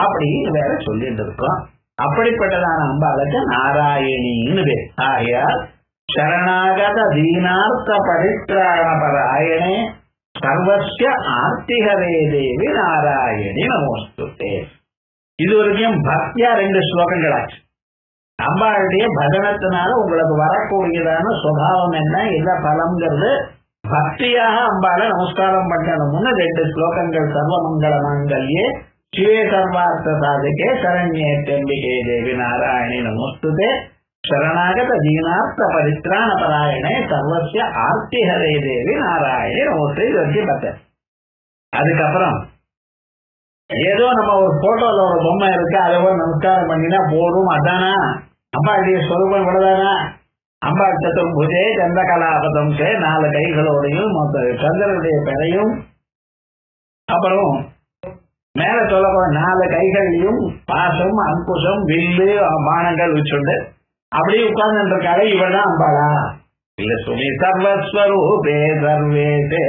அப்படின்னு வேற சொல்லிட்டு இருக்கோம். அப்படிப்பட்டதான அம்பாளுக்கு நாராயணின்னு பேர். ஆகையால் சரணாகத தீனார்த்த பரித்ராண பராயணே சர்வஸ்ய ஆர்த்திஹரே தேவி நாராயணி நமோஸ்துதே. இது வரைக்கும் பக்தியா 2 ஸ்லோகங்களாச்சு. அம்பாளுடைய பஜனத்தினால உங்களுக்கு வரக்கூடியதான சுபாவம் என்ன பலம்ங்கிறது பக்தியாக அம்பாளை நமஸ்காரம் பண்ணணும்னு 2 ஸ்லோகங்கள். சர்வமங்கள மாங்கல்யே சிவே சர்வார்த்த சாதிகே சரண்யே தெம்பிகே தேவி நாராயணி நமோஸ்துதே சரணாகத தீனார்த்த பரித்ராண பராயணே சர்வஸ்ய ஆர்த்திஹரே தேவி நாராயணி நமோஸ்துதே. இது வரைக்கும் பார்த்தேன். அதுக்கப்புறம் ஏதோ நம்ம ஒரு போட்டோல ஒரு பொம்மை இருக்கு, அதை நமஸ்காரம் பண்ணினா போதும், அதானா அம்பாளுடைய சொரூபம் இவ்வளவுதானா? அம்பாள் சதுர்புஜே சந்திரகலாபதம் 4 கைகளோடையும் சந்திரனுடைய பெறையும் அப்புறம் மேல சொல்ல 4 கைகளையும் பாசம் அங்குசம் வில்லு பானங்கள் வச்சுண்டு அப்படியே உட்கார்ந்து இருக்காரு. இவதான் அம்பாளா? இல்ல சுமி சர்வஸ்வரூபே சர்வேசே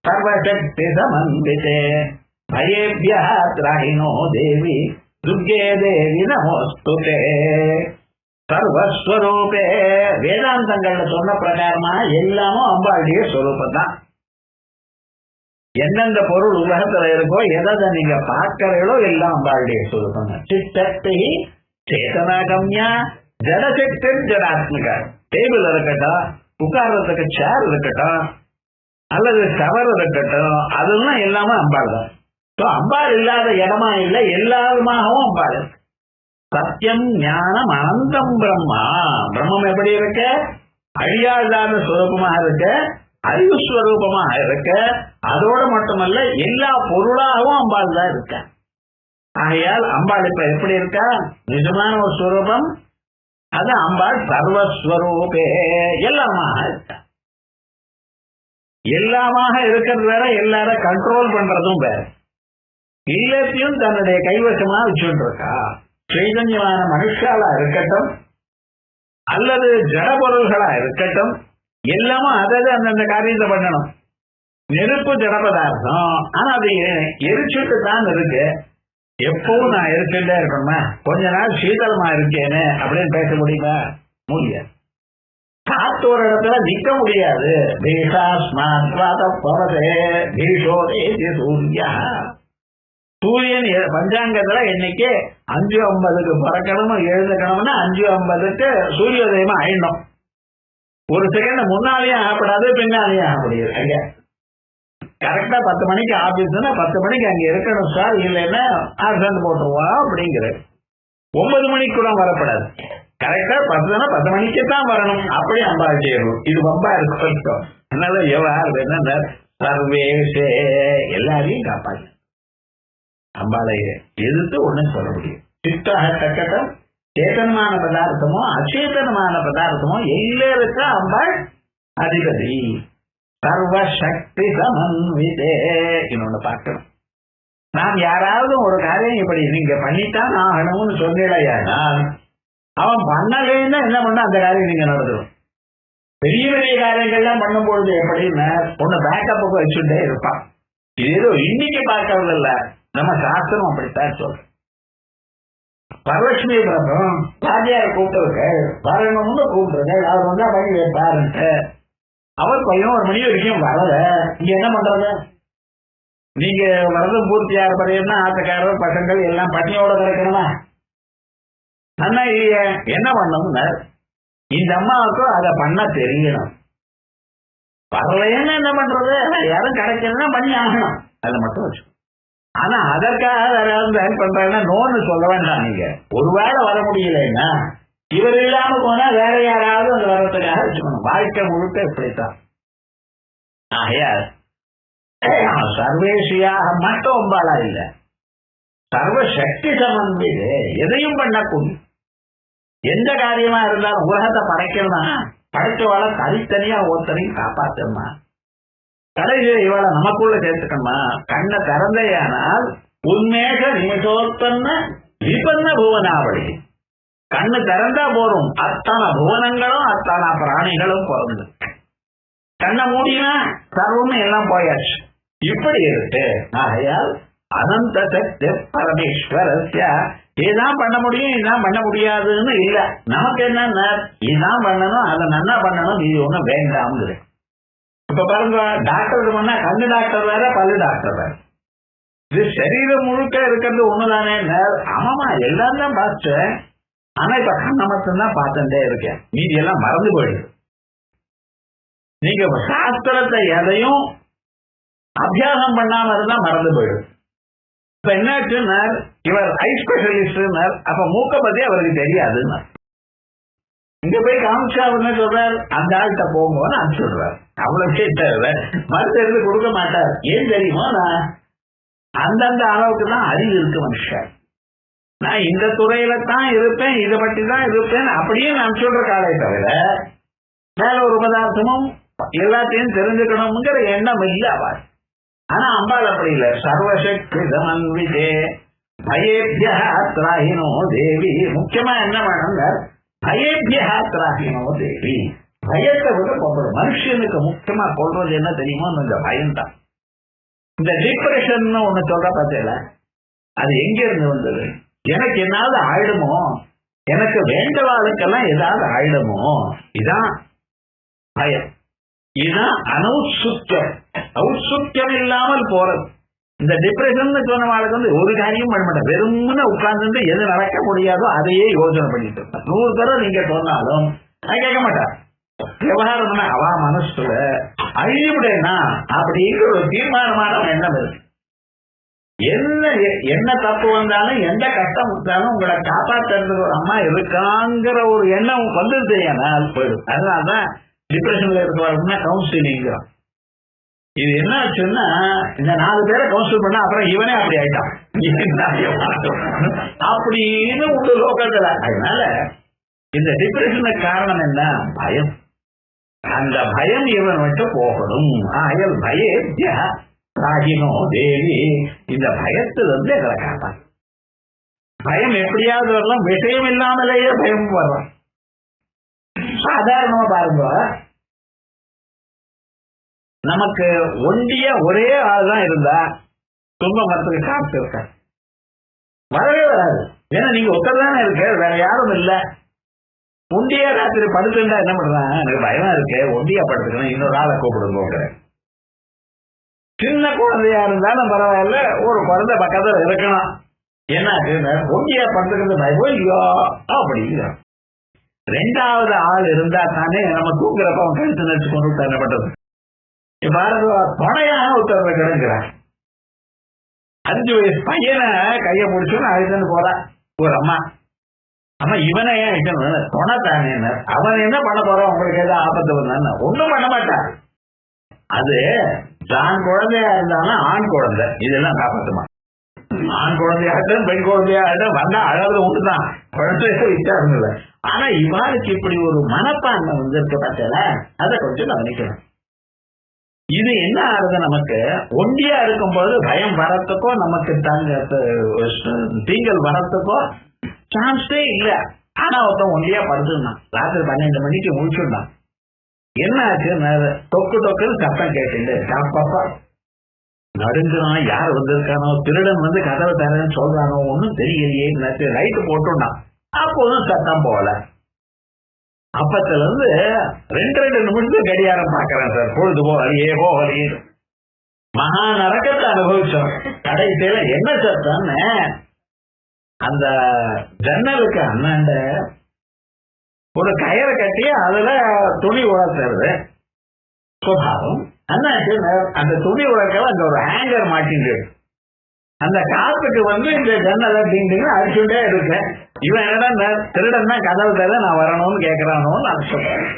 சர்வசக்தி சமன்விதே பயேபியா திராயினோ தேவி துர்கே தேவி நமோஸ்துதே. சர்வஸ்வரூபே வேதாந்தங்கள்ல சொன்ன பிரகாரமா எல்லாமும் அம்பாளுடைய ஸ்வரூபம் தான். எந்தெந்த பொருள் உலகத்துல இருக்கோ எதை நீங்க பார்க்கிறீங்களோ எல்லாம் அம்பாளுடைய ஸ்வரூபம். சித்தத்தை சேதனாகம்யா ஜடசக்தி ஜடாத்மிகா. டேபிள் இருக்கட்டும், உட்கார்றதுக்கு சேர் இருக்கட்டும், அல்லது கவர் இருக்கட்டும், அதெல்லாம் எல்லாமே அம்பாள் தான். அம்பாள் இல்லாத இடமா இல்லை, எல்லாருமாகவும் அம்பாள் இருக்கு. சத்தியம் ஞானம் அனந்தம் பிரம்மா. பிரம்மம் எப்படி இருக்க? அழியாதான ஸ்வரூபமாக இருக்க, அறிவு ஸ்வரூபமாக இருக்க. அதோட மட்டுமல்ல எல்லா பொருளாகவும் அம்பாள் தான் இருக்க. ஆகையால் அம்பாள் இப்ப எப்படி இருக்கா? நிஜமான ஒரு ஸ்வரூபம். அது அம்பாள் சர்வஸ்வரூபே எல்லாமாக இருக்க. எல்லாமாக இருக்கிறது வேற, எல்லாரும் கண்ட்ரோல் பண்றதும் வேற. எல்லாத்தையும் தன்னுடைய கைவசமா வச்சுட்டு இருக்கா. சைதன்யமான மனுஷாலா இருக்கட்டும் அல்லது ஜட பொருள்களா இருக்கட்டும், எல்லாமும் அதாவது அந்தந்த காரியத்தை பண்ணணும். நெருப்பு ஜட பதார்த்தம், ஆனா அது எரிச்சுட்டு தான் இருக்கு. எப்பவும் நான் எரிச்சுட்டே இருக்கணுமா? கொஞ்ச நாள் சீதளமா இருக்கேன்னு அப்படின்னு பேச முடியுமா? முடியாது. காத்து ஒரு இடத்துல நிக்க முடியாது. சூரியன் பஞ்சாங்கத்துல இன்னைக்கு 5:50 பறக்கணும், எழுந்துக்கணும்னா 5:50 சூரியோதயமா ஆயிடணும். ஒரு செகண்ட் முன்னாலேயும் ஆகப்படாது, பின்னாலேயும் ஆக முடியாது. அங்க கரெக்டா 10 மணிக்கு ஆபீஸ்னா 10 மணிக்கு அங்க இருக்கணும் சார், இல்லைன்னா ஆப்சன்ட் போட்டுருவா அப்படிங்கிற. 9 மணிக்கு கூட வரப்படாது. கரெக்டா 10 மணிக்கு தான் வரணும். அப்படி அம்பாள் செய்யணும். இது ரொம்ப இருக்கும். அதனால எவ்வளவு என்ன சர்வேஷே எல்லாரையும் காப்பாங்க. அம்பாளை எதிர்த்து ஒண்ணும் சொல்ல முடியும். சித்தாக தக்கட்டும், சேதனமான பதார்த்தமோ அச்சேதனமான பதார்த்தமோ எல்லாருக்கும் அம்பாள் அதிபதி. சர்வசக்தி சமன்விதே. இன்னொன்னு பார்க்கணும். நாம் யாராவது ஒரு காரியம் இப்படி நீங்க பண்ணித்தான் ஆகணும்னு சொன்னீங்களேயானால் அவன் பண்ணலைன்னா என்ன பண்ண அந்த காரியம் நீங்க நடந்துடும். பெரிய பெரிய காரியங்கள்லாம் பண்ணும்பொழுது எப்படின்னா ஒண்ணு பேக்கப்புக்கு வச்சுட்டே இருப்பான். இது ஏதோ இன்னைக்கு பார்க்கறது இல்ல, நம்ம சாஸ்திரம் அப்படித்தான் சொல்றோம். வரலட்சுமி விரதம் ராஜியார கூப்பிட்டு வரணும்னு கூப்பிடுறது, அவர் வந்தா பண்ணி வைப்பாருன்ட்டு. அவர் 11 மணி வரைக்கும் வரல. இங்க என்ன பண்றது? நீங்க விரதம் பூர்த்தி ஆகிற படையன்னா ஆட்டக்காரர் பசங்கள் எல்லாம் பட்டினியோட கிடைக்கணுமா? அண்ணா இல்லையே, என்ன பண்ணணும்னு இந்த அம்மாவுக்கும் அதை பண்ண தெரியணும். வரலைன்னு என்ன பண்றது? யாரும் கிடைக்கணும்னா பண்ணி ஆகணும். அதை மட்டும் வச்சு. ஆனா அதற்காக யாராவது ஹெல்ப் பண்றாங்கன்னா நோன்னு சொல்ல வேண்டாம். நீங்க ஒருவேளை வர முடியலன்னா இவர் இல்லாம போனா வேற யாராவது அந்த வரத்துக்காக வச்சுக்கணும். வாழ்க்கை முழுக்க இப்படித்தான். ஆகையால் சர்வேசியாக மட்டும் ஒம்பாளா இல்ல, சர்வசக்தி சமன்பிது, எதையும் பண்ணக்கூடிய எந்த காரியமா இருந்தாலும் உலகத்தை படைக்கணும்னா படைச்சவாளை தனித்தனியா ஒருத்தரையும் காப்பாற்றணுமா, கடைசியில் இவளை நமக்குள்ள சேர்த்துக்கணுமா. கண்ணை திறந்தையானால் உண்மேக நிமிஷோத்தன்ன விபன்ன புவனாவளி. கண்ணு திறந்தா போறோம், அத்தனை புவனங்களும் அத்தனை பிராணிகளும் பிறந்து. கண்ணை மூடினா சர்வம் எல்லாம் போயாச்சு. இப்படி இருக்கு. ஆகையால் அனந்த சக்தி பரமேஸ்வரஸ்ய இதுதான் பண்ண முடியும், இதுதான் பண்ண முடியாதுன்னு இல்ல. நமக்கு என்ன, இதுதான் பண்ணணும், அதை நன்னா பண்ணணும், இது ஒண்ணும் வேண்டாம். இப்ப பாருங்க, டாக்டர் பண்ணா கண்ணு டாக்டர் வேற, பல்லு டாக்டர் வேற. இது சரீரம் முழுக்க இருக்கிறது ஒண்ணுதானே. ஆமாமா, எல்லாம் தான் பார்த்தேன். ஆனா இப்ப கண்ணை மட்டும்தான் பார்த்துட்டே இருக்கேன், மீதி எல்லாம் மறந்து போயிடுது. நீங்க சாஸ்திரத்தை எதையும் அபியாசம் பண்ணாம இருந்தா மறந்து போயிடும். இப்ப என்னாச்சுன்னா இவர் ஐ ஸ்பெஷலிஸ்ட், அப்ப மூக்க பத்தி அவருக்கு தெரியாதுன்னு. இங்க போய் காமிச்சாருன்னு சொல்றாரு, அந்த ஆள்கிட்ட போங்கன்னு அனுப்பிச்சுடுறாரு. அவ்வளவு மருந்து எடுத்து கொடுக்க மாட்டார். ஏன் தெரியுமா, நான் அந்தந்த அளவுக்கு தான் அறிவு இருக்கு மனுஷன். நான் இந்த துறையில தான் இருப்பேன், இதை பற்றி தான் இருப்பேன் அப்படியே நான் சொல்ற காலை தவிர மேல ஒரு பதார்த்தமும் எல்லாத்தையும் தெரிஞ்சுக்கணுங்கிற எண்ணம் இல்ல அவர். ஆனா அம்பாள் அப்படி இல்லை. சர்வசக்தி சமன்விதே பயேபியா திராகினோ தேவி. முக்கியமா என்ன வேணுங்க, பயேபியா திராகினோ தேவி. பயத்தை விட போகணும். மனுஷனுக்கு முக்கியமா கொள்றது என்ன தெரியுமோ, இந்த பயம்தான். இந்த டிப்ரெஷன் ஒண்ணு சொல்ற பார்த்தீங்களா, அது எங்க இருந்து வந்தது? எனக்கு என்னாவது ஆயிடுமோ, எனக்கு வேண்டவாளுக்கெல்லாம் ஏதாவது ஆயிடுமோ, இதான் பயம். இதுதான் அனௌசுத்தியம். ஔசுத்தியம் இல்லாமல் போறது. இந்த டிப்ரெஷன் சொன்னவாளுக்கு வந்து ஒரு காரியம் பண்ண மாட்டேன், வெறும்னு உட்கார்ந்து எது நடக்க முடியாதோ அதையே யோசனை பண்ணிட்டு இருப்பேன். 100 தடவை நீங்க சொன்னாலும் நான் கேட்க மாட்டேன். விவகாரம்னா அவ மனசுல அழிவுடனா அப்படிங்கிற ஒரு தீர்மானமான எண்ணம் இருக்கு. என்ன தப்பு வந்தாலும் எந்த கஷ்டம் வந்தாலும் உங்களை காப்பாற்றுறது ஒரு அம்மா இருக்காங்கிற ஒரு எண்ணம் வந்துருது, ஏனால் போயிடும். அதனாலதான் டிப்ரெஷன்ல இருக்கிறவங்க கவுன்சிலிங். இது என்ன ஆச்சுன்னா, இந்த 4 பேரை கவுன்சில் பண்ணா அப்புறம் இவனே அப்படி ஆயிட்டான் அப்படின்னு உங்க லோகத்துல. அதனால இந்த டிப்ரெஷனுக்கு காரணம் என்ன? பயம். அந்த பயம் இவன் விட்டு போகணும். ஆயல் பயேத்யா ராகினோ தேவி. இந்த பயத்திலிருந்து எங்களை காப்பான். பயம் எப்படியாவது வரலாம், விஷயம் இல்லாமலேயே பயம் வரலாம். சாதாரணமா பாருங்க, நமக்கு ஒண்டிய ஒரே ஆள் தான் இருந்தா துன்பம் வரத்துக்கு காத்து இருக்க வரவே வராது. ஏன்னா நீங்க ஒருத்தர் தானே இருக்கு, வேற யாரும் இல்ல. ஒண்டியா ராத்திரி படுத்துட்டா என்ன பண்றாங்க, எனக்கு பயமா இருக்கு, ஒண்டியா படுத்துக்கணும், இன்னொரு ஆளை கூப்பிடுங்க. சின்ன குழந்தையா இருந்தாலும் பரவாயில்ல, ஒரு குழந்தை பக்கத்துல இருக்கணும். என்ன ஒண்டியா படுத்துக்கிறது பயம் இல்லையோ அப்படிங்கிற. 2வது ஆள் இருந்தா தானே நம்ம தூங்குறப்ப அவன் கழுத்து நினைச்சு கொண்டு என்ன பண்றது. பாரத துணையாக ஒருத்தர் கிடங்குறான். 5 வயசு பையனை கைய முடிச்சுன்னு அழுதுன்னு போறா ஒரு அம்மா. அம்மா இவனை ஏன் வைக்கணும், துணை தானே. அவன் என்ன பண்ண போறான், உங்களுக்கு ஏதாவது ஆபத்து வந்தான்னு ஒண்ணும் பண்ண மாட்டான். அது ஆண் குழந்தையா இருந்தாலும் ஆண் குழந்தை இதெல்லாம் காப்பாற்றுமா. ஆண் குழந்தையாகட்டும் பெண் குழந்தையாகட்டும் வந்தா அழகு உண்டுதான், குழந்தைய வித்தியாசம் இல்லை. ஆனா இவாளுக்கு இப்படி ஒரு மனப்பான்மை வந்திருக்க பார்த்தல, அதை கொஞ்சம் கவனிக்கணும். இது என்ன ஆகுது, நமக்கு ஒண்டியா இருக்கும்போது பயம் வரத்துக்கோ நமக்கு தீங்கல் வரத்துக்கோ சான்ஸே இல்லை. ஆனா ஒருத்தன் ஒண்டியா படுத்துருந்தான், ராத்திரி 12 மணிக்கு முடிச்சுட்டான். என்ன ஆச்சு, தொக்கு தொக்குன்னு சத்தம் கேட்டு நடுங்குறான், யார் வந்திருக்கானோ, திருடன் வந்து கதவை தரேன்னு சொல்றானோ, ஒன்னும் தெரியலையே, லைட்டு போட்டோம்னா அப்போதும் சத்தம் போல. அப்பத்துல இருந்து 2 நிமிஷத்துக்கு கடிகாரம் பாக்குறேன் சார், பொழுது போகலையே மகா நரக்கத்தை அனுபவிச்சோம். கடைசியில என்ன சத்தம்னு அந்த ஜன்னலுக்கு அண்ணாண்ட ஒரு கயிறை கட்டி அதுல துணி உழக்கிறது சுபாவம். அண்ணாச்சு அந்த துணி உழக்கல அங்க ஒரு ஹேங்கர் மாட்டிட்டு அந்த காத்துக்கு வந்து இந்த ஜன்னலை டிங்கு அடிச்சுட்டே இருக்கேன். இவன் என்னடா திருடன் தான் கதவு தர நான் வரணும்னு கேட்கிறானோன்னு நான் சொல்றேன்.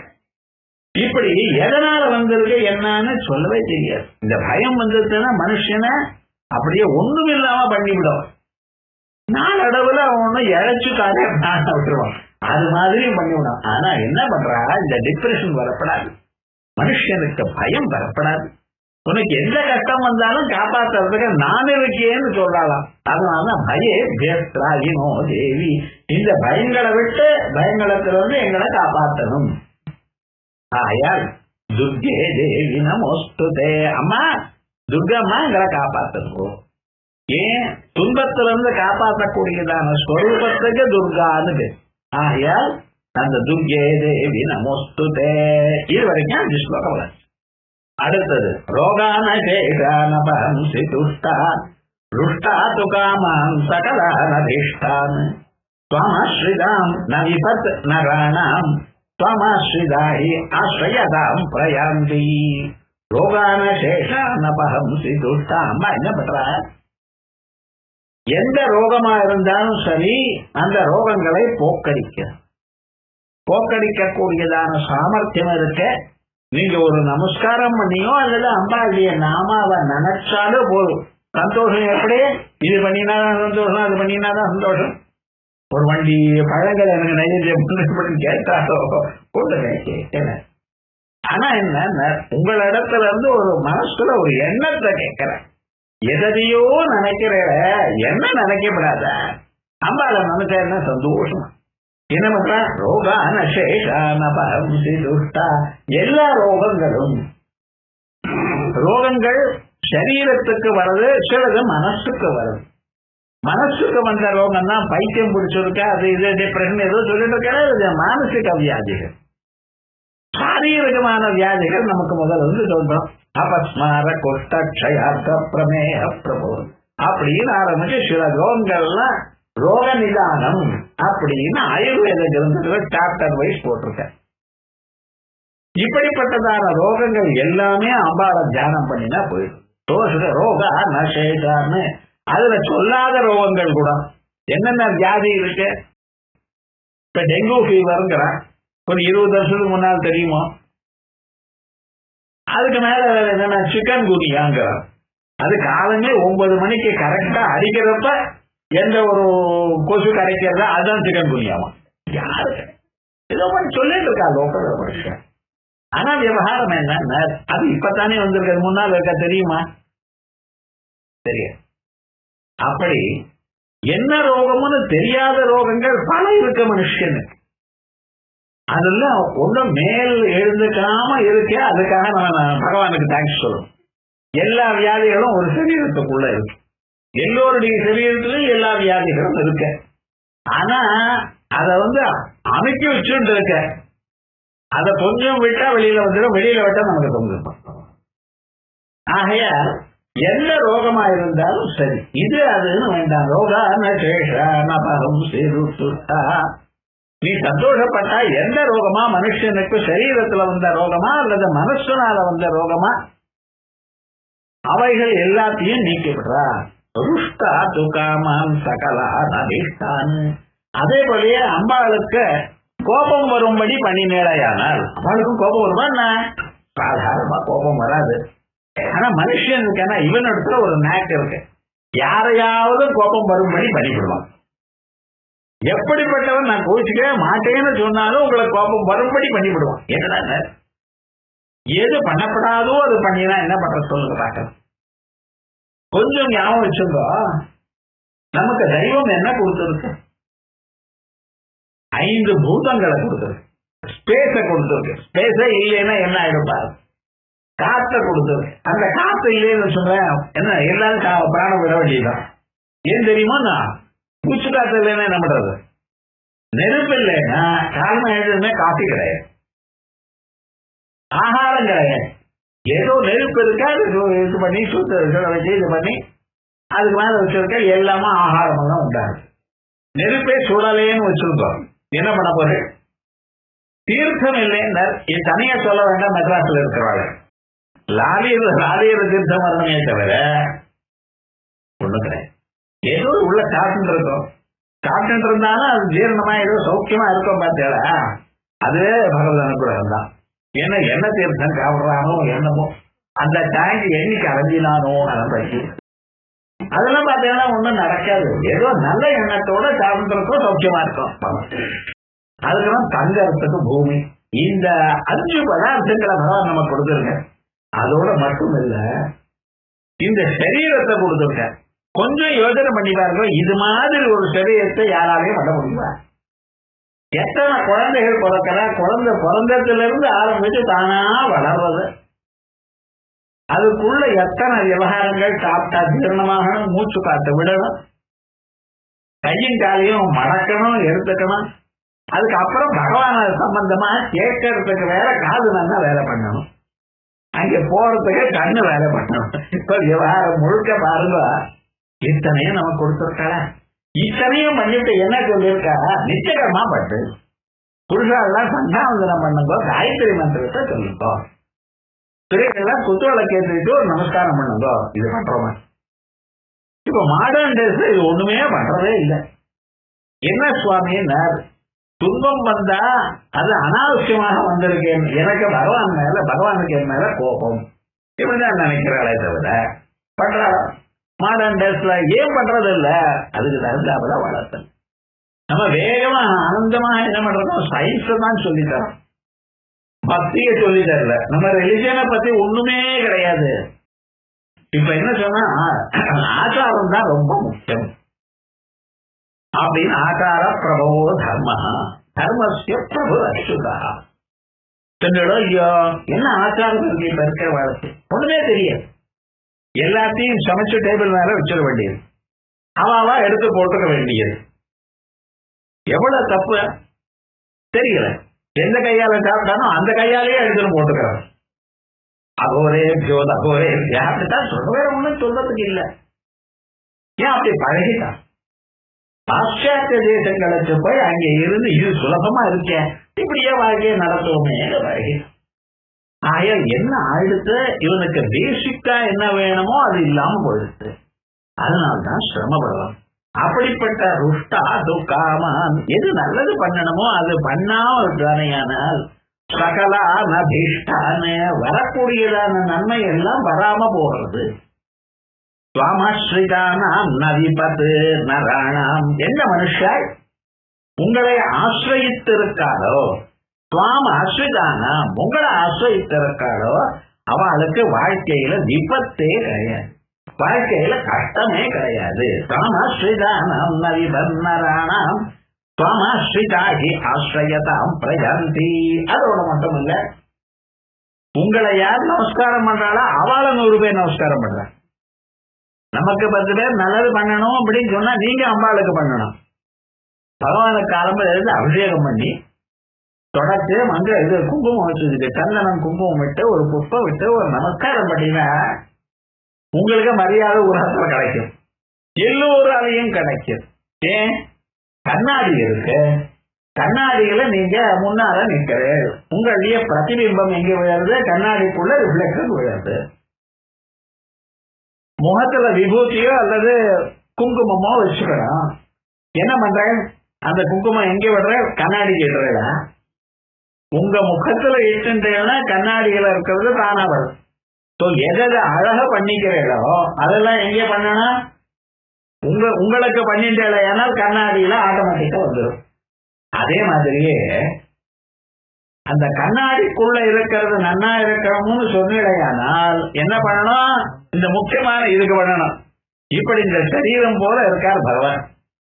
இப்படி எதனால வந்திருக்கு என்னன்னு சொல்லவே தெரியாது. இந்த பயம் வந்துருச்சுன்னா மனுஷனை அப்படியே ஒண்ணும் இல்லாம பண்ணிவிடும். நாளடவுல அவன் ஒண்ணு இழைச்சு காட்ட விட்டுருவான், அது மாதிரி பண்ணிவிடும். ஆனா என்ன பண்றா, இந்த டிப்ரெஷன் வரப்படாது, மனுஷனுக்கு பயம் வரப்படாது. உனக்கு எந்த கஷ்டம் வந்தாலும் காப்பாற்றுறதுக்கு நான் இருக்கேன்னு சொல்லலாம். அதனால பயே பேஸ்திராயினோ தேவி, இந்த பயங்களை விட்டு பயங்களத்திலிருந்து எங்களை காப்பாற்றணும். ஆயால் துர்கே தேவி நமோஸ்துதே, அம்மா துர்கம்மா எங்களை காப்பாற்றணும். ஏன் துன்பத்திலிருந்து காப்பாற்றக்கூடியதான ஸ்வரூபத்துக்கு துர்கான்னு. ஆயால் அந்த துர்கே தேவி நமோஸ்துதே. இது வரைக்கும் 5 ஸ்லோகம். அடுத்தது ரோகான சேகானபம்சி துஷ்டா ருஷ்டா துகாமாம் சகலானதிஷ்டான் த்வமஸ்ரிதாம் ந விபத் நராணாம் த்வமஸ்ரிதாஹி ஆஸ்ரயதாம் பிரயாந்தி. ரோகான சேஷானபம்சி துஷ்டா. அம்மா என்ன பண்றா, எந்த ரோகமா இருந்தாலும் சரி அந்த ரோகங்களை போக்கடிக்கக்கூடியதான சாமர்த்தியம் இருக்க. நீங்க ஒரு நமஸ்காரம் பண்ணியோ அல்லது அம்பாளுடைய நாமாவை நினைச்சாலும் போதும். சந்தோஷம் எப்படி, இது பண்ணினாதான் சந்தோஷம், அது பண்ணினாதான் சந்தோஷம். ஒரு வண்டி பழங்கள் எனக்கு நைவேத்தியம் கேட்டாலோ கொண்டுங்க கேட்கல. ஆனா என்ன, உங்களிடத்துல இருந்து ஒரு மனசுல ஒரு எண்ணத்தை கேட்கிறேன். எதையோ நினைக்கிற என்ன நினைக்கப்படாத, அம்பாளை நினைச்சா என்ன சந்தோஷம். என்ன பண்ற, ரோகான சேஷானபம்சி துஷ்டா. எல்லா ரோகங்கள் சரீரத்துக்கு வருது, சிலது மனசுக்கு வருது. மனசுக்கு வந்த ரோகம் தான் பைத்தியம் பிடிச்சிருக்கா, அது இது டிப்ரெஷன் ஏதோ சொல்லிட்டு இருக்க, மானசிக வியாதிகள். சாரீரிகமான வியாதிகள் நமக்கு முதல்ல வந்து சொல்றோம். அபஸ்மார கொஷ்டக்ஷயார்த்த பிரமேய பிரபு அப்படின்னு ஆரம்பிச்சு சில ரோகங்கள்லாம் ரோக நிதானம் அப்படின்னு ஆயுர்வேத கிரந்தத்துல சாப்டர் வைஸ் போட்டிருக்க. இப்படிப்பட்டதான ரோகங்கள் எல்லாமே அம்பாளை தியானம் பண்ணினா போயிடும். ரோக நசேதான்னு அதுல சொல்லாத ரோகங்கள் கூட என்னென்ன வியாதி இருக்கு. இப்ப டெங்கு ஃபீவருங்கிற ஒரு 20 வருஷத்துக்கு முன்னால் தெரியுமா? அதுக்கு மேல என்னன்னா சிக்கன் குனியாங்கிற, அது காலமே 9 மணிக்கு கரெக்டா அடிக்கிறப்ப எந்த ஒரு கொசு கரைக்கிறதா அதுதான் சிக்கன் குனியாமா. யாரு ஏதோ சொல்லிட்டு இருக்கா லோக்கல் மனுஷன். ஆனா விவகாரம் என்ன, அது இப்பத்தானே வந்திருக்கிறது, முன்னால் இருக்க தெரியுமா? தெரியும். அப்படி என்ன ரோகம்னு தெரியாத ரோகங்கள் பல இருக்க மனுஷனுக்கு. அதெல்லாம் ஒன்றும் மேல் எழுந்துக்காம இருக்க. அதுக்காக நம்ம பகவானுக்கு தேங்க்ஸ் சொல்லணும். எல்லா வியாதிகளும் ஒரு சரீரத்துக்குள்ள இருக்கு, எல்லோருடைய சரீரத்திலும் எல்லா வியாதிகளும் இருக்கு. ஆனா அதை அமைக்க வச்சுட்டு இருக்க, அதை கொஞ்சம் விட்டா வெளியில வந்துடும், வெளியில விட்டா நமக்கு தொங்கிருப்போம். ஆகைய எந்த ரோகமா இருந்தாலும் சரி, இது அதுன்னு வேண்டாம். ரோகான சேஷானபம் சிறுசுட்டா. நீ சந்தோஷப்பட்டா எந்த ரோகமா, மனுஷனுக்கு சரீரத்துல வந்த ரோகமா அல்லது மனசுனால வந்த ரோகமா, அவைகள் எல்லாத்தையும் நீக்கிவிடுறா. ருஷ்டா துகாமான் சகலா நதிஷ்டான். அதே போலயே அம்பாளுக்கு கோபம் வரும்படி பண்ணினேடையானால், அம்பாளுக்கும் கோபம் வருமா என்ன? சாதாரணமா கோபம் வராது. ஆனா மனுஷனுக்கு இவன் இடத்துல ஒரு நேக் இருக்கு, யாரையாவது கோபம் வரும்படி பண்ணிவிடுவான். எப்படிப்பட்டவன் நான் கோச்சிக்கவே மாட்டேன்னு சொன்னாலும் உங்களை கோபம் வரும்படி பண்ணிவிடுவான். என்னடா எது பண்ணப்படாதோ அது பண்ணினா என்ன பண்ற சொல்லுங்க பார்க்கலாம். கொஞ்சம் ஞாபகம் வச்சுங்கோ, நமக்கு தெய்வம் என்ன கொடுத்திருக்கு? 5 பூதங்களை கொடுத்திருக்கு, ஸ்பேஸ கொடுத்திருக்கு. ஸ்பேஸ இல்லைன்னா என்ன ஆயிடுப்பாரு? காத்த கொடுத்தது. அந்த காத்த இல்லைன்னு சொல்றேன் என்ன எல்லாரும் பிராணம் விட வேண்டியதுதான். ஏன் தெரியுமா, நான் மூச்சு காத்து இல்லைன்னா என்ன பண்றது? நெருப்பு இல்லைன்னா காரணம் எழுதுமே காஃபி கிடையாது, ஆகாரம் கிடையாது. ஏதோ நெருப்பு இருக்கா, இது பண்ணி சுத்த வச்சு இது பண்ணி அதுக்கு மேல வச்சிருக்க எல்லாமே ஆகாரம் தான் உண்டாகுது. நெருப்பே சுடலேன்னு வச்சிருக்கோம், என்ன பண்ண போறேன்? தீர்த்தம் இல்லைன்னா இது தனியா சொல்ல வேண்டாம். மெட்ராஸ்ல இருக்கிறவாள் லாலியர் தீர்த்தம் வரணுமே தவிர ஒண்ணு கிடையாது. ஏதோ உள்ள காட்டுன்னு இருக்கும், காட்டுன்னு இருந்தாலும் அது ஜீரணமா ஏதோ சௌக்கியமா இருக்கும் பார்த்தீங்களா, அதுவே பகவத் அனுகிரகம் தான். ஏன்னா என்ன தீர்த்தம் காப்பிடுறானோ என்னமோ அந்த டேங்க் எண்ணிக்கை அடைஞ்சினானோ நடந்தாச்சு, அதெல்லாம் பார்த்தீங்கன்னா ஒன்றும் நடக்காது. ஏதோ நல்ல எண்ணத்தோட சாப்பிட்றதுக்கும் சௌக்கியமா இருக்கும். அதுக்கெல்லாம் தங்கறதுக்கு பூமி, இந்த 5 பதார்த்தங்களை பகவான் நம்ம கொடுத்துருங்க. அதோட மட்டும் இல்ல, இந்த சரீரத்தை கொடுத்துருக்க. கொஞ்சம் யோசனை பண்ணி பாருங்க, இது மாதிரி ஒரு சரீரத்தை யாராலையும் பண்ண முடியுமா? எத்தனை குழந்தைகள் பிறக்கிறா, குழந்தை பிறந்ததுல இருந்து ஆரம்பிச்சு தானா வளர்றது, அதுக்குள்ள எத்தனை விவகாரங்கள், சாப்பிட்டா ஜீரணமாகணும், மூச்சு காத்து விடணும், கையும் காலையும் மடக்கணும், எடுத்துக்கணும். அதுக்கப்புறம் பகவான சம்பந்தமா கேட்கறதுக்கு வேற காது நல்லா வேலை பண்ணணும், அங்க போறதுக்கு கண்ணு வேலை பண்ணணும். இப்ப விவகாரம் முழுக்க பாருங்க, இத்தனையும் நமக்கு கொடுத்துருக்காள. இத்தனையும் பண்ணிட்டு என்ன சொல்லியிருக்கா? நிச்சயமா பட்டு புருஷாலாம் சந்தாவந்தனம் பண்ணுங்க, காயத்ரி மந்திரத்தை சொல்லுங்க, ஸ்திரீகள்லாம் குத்துவளை கேட்டுட்டு ஒரு நமஸ்காரம் பண்ணுங்க. இது பண்றோமா? இப்ப மாடர்ன் டேஸ்ல இது ஒண்ணுமே பண்றதே இல்லை. என்ன சுவாமின்னார், துன்பம் வந்தா அது அனாவசியமாக வந்திருக்கேன், எனக்கு பகவான் மேல, பகவானுக்கு என் மேல கோபம், இப்படிதான் நினைக்கிறாளே தவிர பண்றாளா? மாடர்ன் டேஸ்ல ஏன் பண்றது இல்ல? அதுக்கு தகுந்தாப்புல வளர்த்தல். நம்ம வேகமா ஆனந்தமா என்ன பண்றோம்? சயின்ஸ் தான் சொல்லித்தரோம், பக்தியை சொல்லி தரல. நம்ம ரிலிஜனை பத்தி ஒண்ணுமே கிடையாது. இப்ப என்ன சொன்னா, ஆச்சாரம் தான் ரொம்ப முக்கியம் அப்படின்னு. ஆச்சார பிரபவோ தர்ம, தர்மஸ்ய பிரபு அச்சுதா. ஐயோ என்ன ஆச்சாரம் இருக்கு இப்ப இருக்கிற வாழ்க்கை? ஒண்ணுமே தெரியாது. எல்லாத்தையும் சமைச்சு டேபிள் மேல வச்சிட வேண்டியது, அவாவா எடுத்து போட்டுக்க வேண்டியது. எவ்வளவு தப்பு தெரியல. எந்த கையால சாப்பிட்டானோ அந்த கையாலேயே எடுத்துன்னு போட்டுக்கிறார். அகோரே ஜோத் அகோரே அப்படித்தான் சொல்ற, வேற ஒண்ணும் சொல்றதுக்கு இல்லை. ஏன் அப்படி பழகிட்டான்? பாশ্চাত্য தேசங்களுக்கு போய் அங்கே இருந்து இது சுலபமா இருக்கேன், இப்படியே வாழ்க்கையை நடத்துவோமே பழகி. ஆயால் என்ன ஆயிடுத்து, இவனுக்கு பேசிக்கா என்ன வேணுமோ அது இல்லாம போயிடுது. அதனால்தான் சிரமப்படுவான். அப்படிப்பட்ட ருஷ்டா துக்காமான், எது நல்லது பண்ணணுமோ அது பண்ணாம தானையானால் சகலான பீஷ்டான வரக்கூடியதான நன்மை எல்லாம் வராம போகிறது. சுவாமாஸ்ரிதானாம் நதிபத்து நராணாம், எந்த மனுஷாய் உங்களை ஆசிரியித்திருக்காளோ, சுவாம ஆசிரிதானாம் உங்களை ஆசிரியித்திருக்காளோ, அவளுக்கு வாழ்க்கையில விபத்தே கிடையாது, வாழ்க்கையில கஷ்டமே கிடையாது. சுவாமாஸ்ரிதானாம் நதிபன்னராணாம் சுவாமாஸ்ரிதாகி ஆசிரியதாம் பிரஜந்தி. அதோட மட்டும் இல்ல, உங்களை யார் நமஸ்காரம் பண்றாளோ அவளை 100 பேர் நமஸ்காரம் பண்ற. நமக்கு 10 பேர் நல்லது பண்ணணும் அப்படின்னு சொன்னா நீங்க அம்பாளுக்கு பண்ணணும். பகவானுக்கு ஆரம்பம் இருந்து அபிஷேகம் பண்ணி தொடர்ச்சி இது குங்குமம் வச்சுக்கிட்டு, சந்தனம் குங்குமம் விட்டு ஒரு புஷ்பம் விட்டு ஒரு நமஸ்காரம் பண்ணினா உங்களுக்கு மரியாதை உலகத்துல கிடைக்கும், எல்லோராலையும் கிடைக்கும். ஏன்? கண்ணாடி இருக்கு, கண்ணாடியில நீங்க முன்னால நிற்கிறது, உங்களுடைய பிரதிபிம்பம் எங்க விழுது? கண்ணாடிக்குள்ள ரிஃப்ளெக்ஷன் விழுது. முகத்துல விபூதியோ அல்லது குங்குமமோ வச்சுக்கணும். என்ன பண்றேன்? அந்த குங்குமம் எங்க விடுற? கண்ணாடிக்கு இடுறா. உங்க முகத்துல இட்டுட்டேன்னா கண்ணாடியில இருக்கிறது தானா வரும். எதை அழக பண்ணிக்கிறீங்களோ அதெல்லாம் எங்க பண்ணணும்? உங்களுக்கு பண்ணிட்டேனால் கண்ணாடியில ஆட்டோமேட்டிக்கா வந்துடும். அதே மாதிரியே அந்த கண்ணாடிக்குள்ள இருக்கிறது நன்னா இருக்கணும்னு சொன்னிடையானால் என்ன பண்ணணும்? இந்த முக்கியமான இதுக்கு பண்ணணும். இப்படி இந்த சரீரம் போல இருக்கார் பகவான்,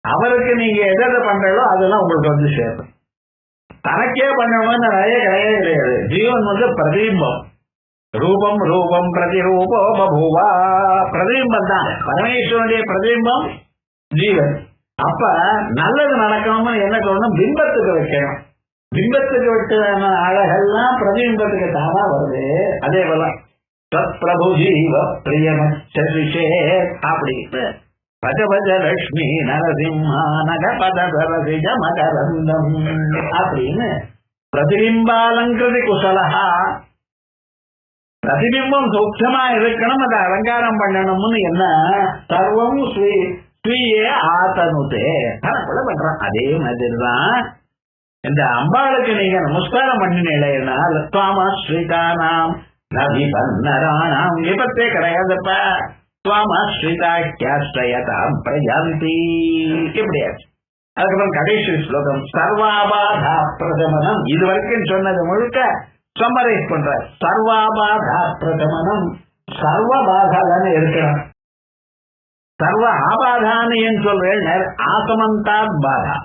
அவருக்கு நீங்க எதை பண்றீங்களோ அதெல்லாம் உங்களுக்கு வந்து சேரும். தனக்கே பண்ணணும்னு நிறைய கிடையவே கிடையாது. ஜீவன் பிரதிபிம்பம். ரூபம் ரூபம் பிரதிரூபோ பபூவா. பிரதிபிம்பம் தான் பரமேஸ்வரனுடைய பிரதிபிம்பம் ஜீவன். அப்ப நல்லது நடக்கணும்னு என்ன சொல்லணும்? பிம்பத்துக்கு வைக்கணும். பிம்பத்துக்கு விட்டு அழகெல்லாம் பிரதிபிம்பத்துக்கு தானா வருது. அதே போல பிரபு ஜீவ பிரியமச்சே அப்படின்னு பஜ பஜ லட்சுமி நரசிம்ஹா நகபத சரசிஜ மகரந்தம் அப்படின்னு பிரதிபிம்பாலங்கிருதி குசலஹா. பிரதிபிம்பம் சௌக்கியமா இருக்கணும், அதை அலங்காரம் பண்ணணும்னு என்ன சர்வம் ஸ்வீயே ஆத்தனுதே தனக்குள்ள பண்றான். அதே மாதிரிதான் இந்த அம்பாளுக்கு நீங்க நமஸ்காரம் பண்ணினால் துவாமஸ்ரீதானாம் நபிபன்னரானாம் விபத்தே கிடையாதுப்ப. துவாமஸ்ரீதாக்கியாஸ்ரயதாம் பிரஜாந்தி இப்படியாச்சு. அதுக்கப்புறம் கடைசி ஸ்லோகம் சர்வாபாதா பிரதமனம். இது வரைக்கும் சொன்னது முழுக்க சம்மரைஸ் பண்ற. சர்வாபாதா பிரதமனம். சர்வ பாதான்னு இருக்கணும். சர்வ ஆபாதான்னு ஏன் சொல்றேன்? ஆசமந்தாத் பாதா.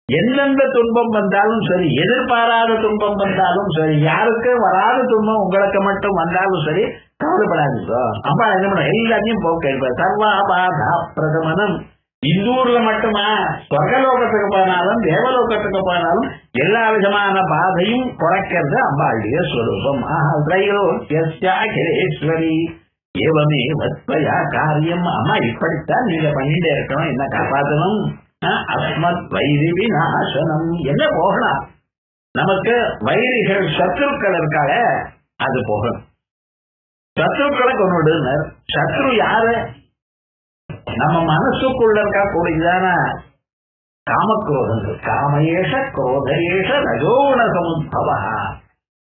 எந்தெந்த துன்பம் வந்தாலும் சரி, எதிர்பாராத துன்பம் வந்தாலும் சரி, யாருக்கு வராத துன்பம் உங்களுக்கு மட்டும் வந்தாலும் சரி, கவலைப்படாதீங்க. அப்பா என்ன பண்ண எல்லாத்தையும் போக்க. சர்வாபாதா பிரதமனம். இந்தூர்ல மட்டுமா, சொர்க்கலோகத்துக்கு போனாலும் தேவலோகத்துக்கு போனாலும் எல்லா விதமான பாதையும் குறைக்கிறது அம்பாளுடைய ஸ்வரூபம். அகிலேஸ்வரி ஏவமே வத்வயா காரியம். அம்மா இப்படித்தான் நீங்க பண்ணிட்டே இருக்கணும், என்ன காப்பாற்றணும். அஸ்மத் வைரி விநாசனம். என்ன போகணும்? நமக்கு வைரிகள் சத்ருக்கள் இருக்கால, அது போகணும். சத்ருக்களை கொண்டு. சத்ரு யாரு? நம்ம மனசுக்குள்ள இருக்கா கூடியதான காமக்ரோதங்கள். காமயேஷ குரோதயேஷ ரஜோகுண சமுத்பவா.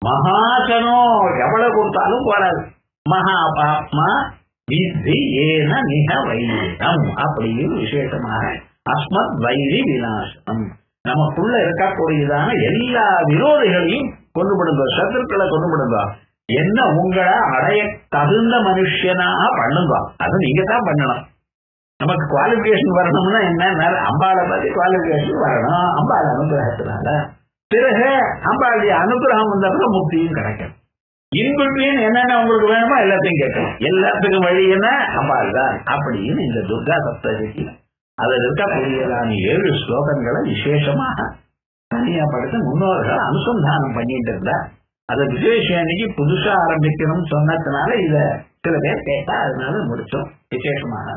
மகாசனோ எவ்வளவு கொடுத்தாலும் போறாது. மகா பாப்மா வித்தி ஏன நிக வைரம் அப்படின்னு விசேஷமாக அஸ்மத் வைரி விநாசனம். நமக்குள்ள இருக்கக்கூடியதான எல்லா விரோதிகளையும் கொண்டு விடுங்க, சத்துருக்களை கொண்டு விடுங்க. என்ன உங்களை அடைய தகுந்த மனுஷனாக பண்ணுங்க. அது நீங்க தான் பண்ணணும். நமக்கு குவாலிபிகேஷன் வரணும்னா என்ன? அம்பாளை பத்தி குவாலிபிகேஷன் வரணும், அம்பாள் அனுகிரகத்தினால. பிறகு அம்பாளுடைய அனுகிரகம் வந்தப்ப முக்தியும் கிடைக்கும். இன்பிட்வீன் என்னென்ன உங்களுக்கு வேணுமோ எல்லாத்தையும் கேட்கணும். எல்லாத்துக்கும் வழி என்ன? அம்பாள் தான் அப்படின்னு இந்த துர்கா சப்ததிக்கு அதில் இருக்கக்கூடியதான 7 ஸ்லோகங்களை விசேஷமாக தனியாப்படுத்த முன்னோர்கள் அனுசந்தானம் பண்ணிட்டு இருந்தா. அதை விசேஷம் அன்னைக்கு புதுசா ஆரம்பிக்கணும்னு சொன்னதுனால இதை சில பேர் கேட்டா அதனால முடிச்சோம் விசேஷமாக.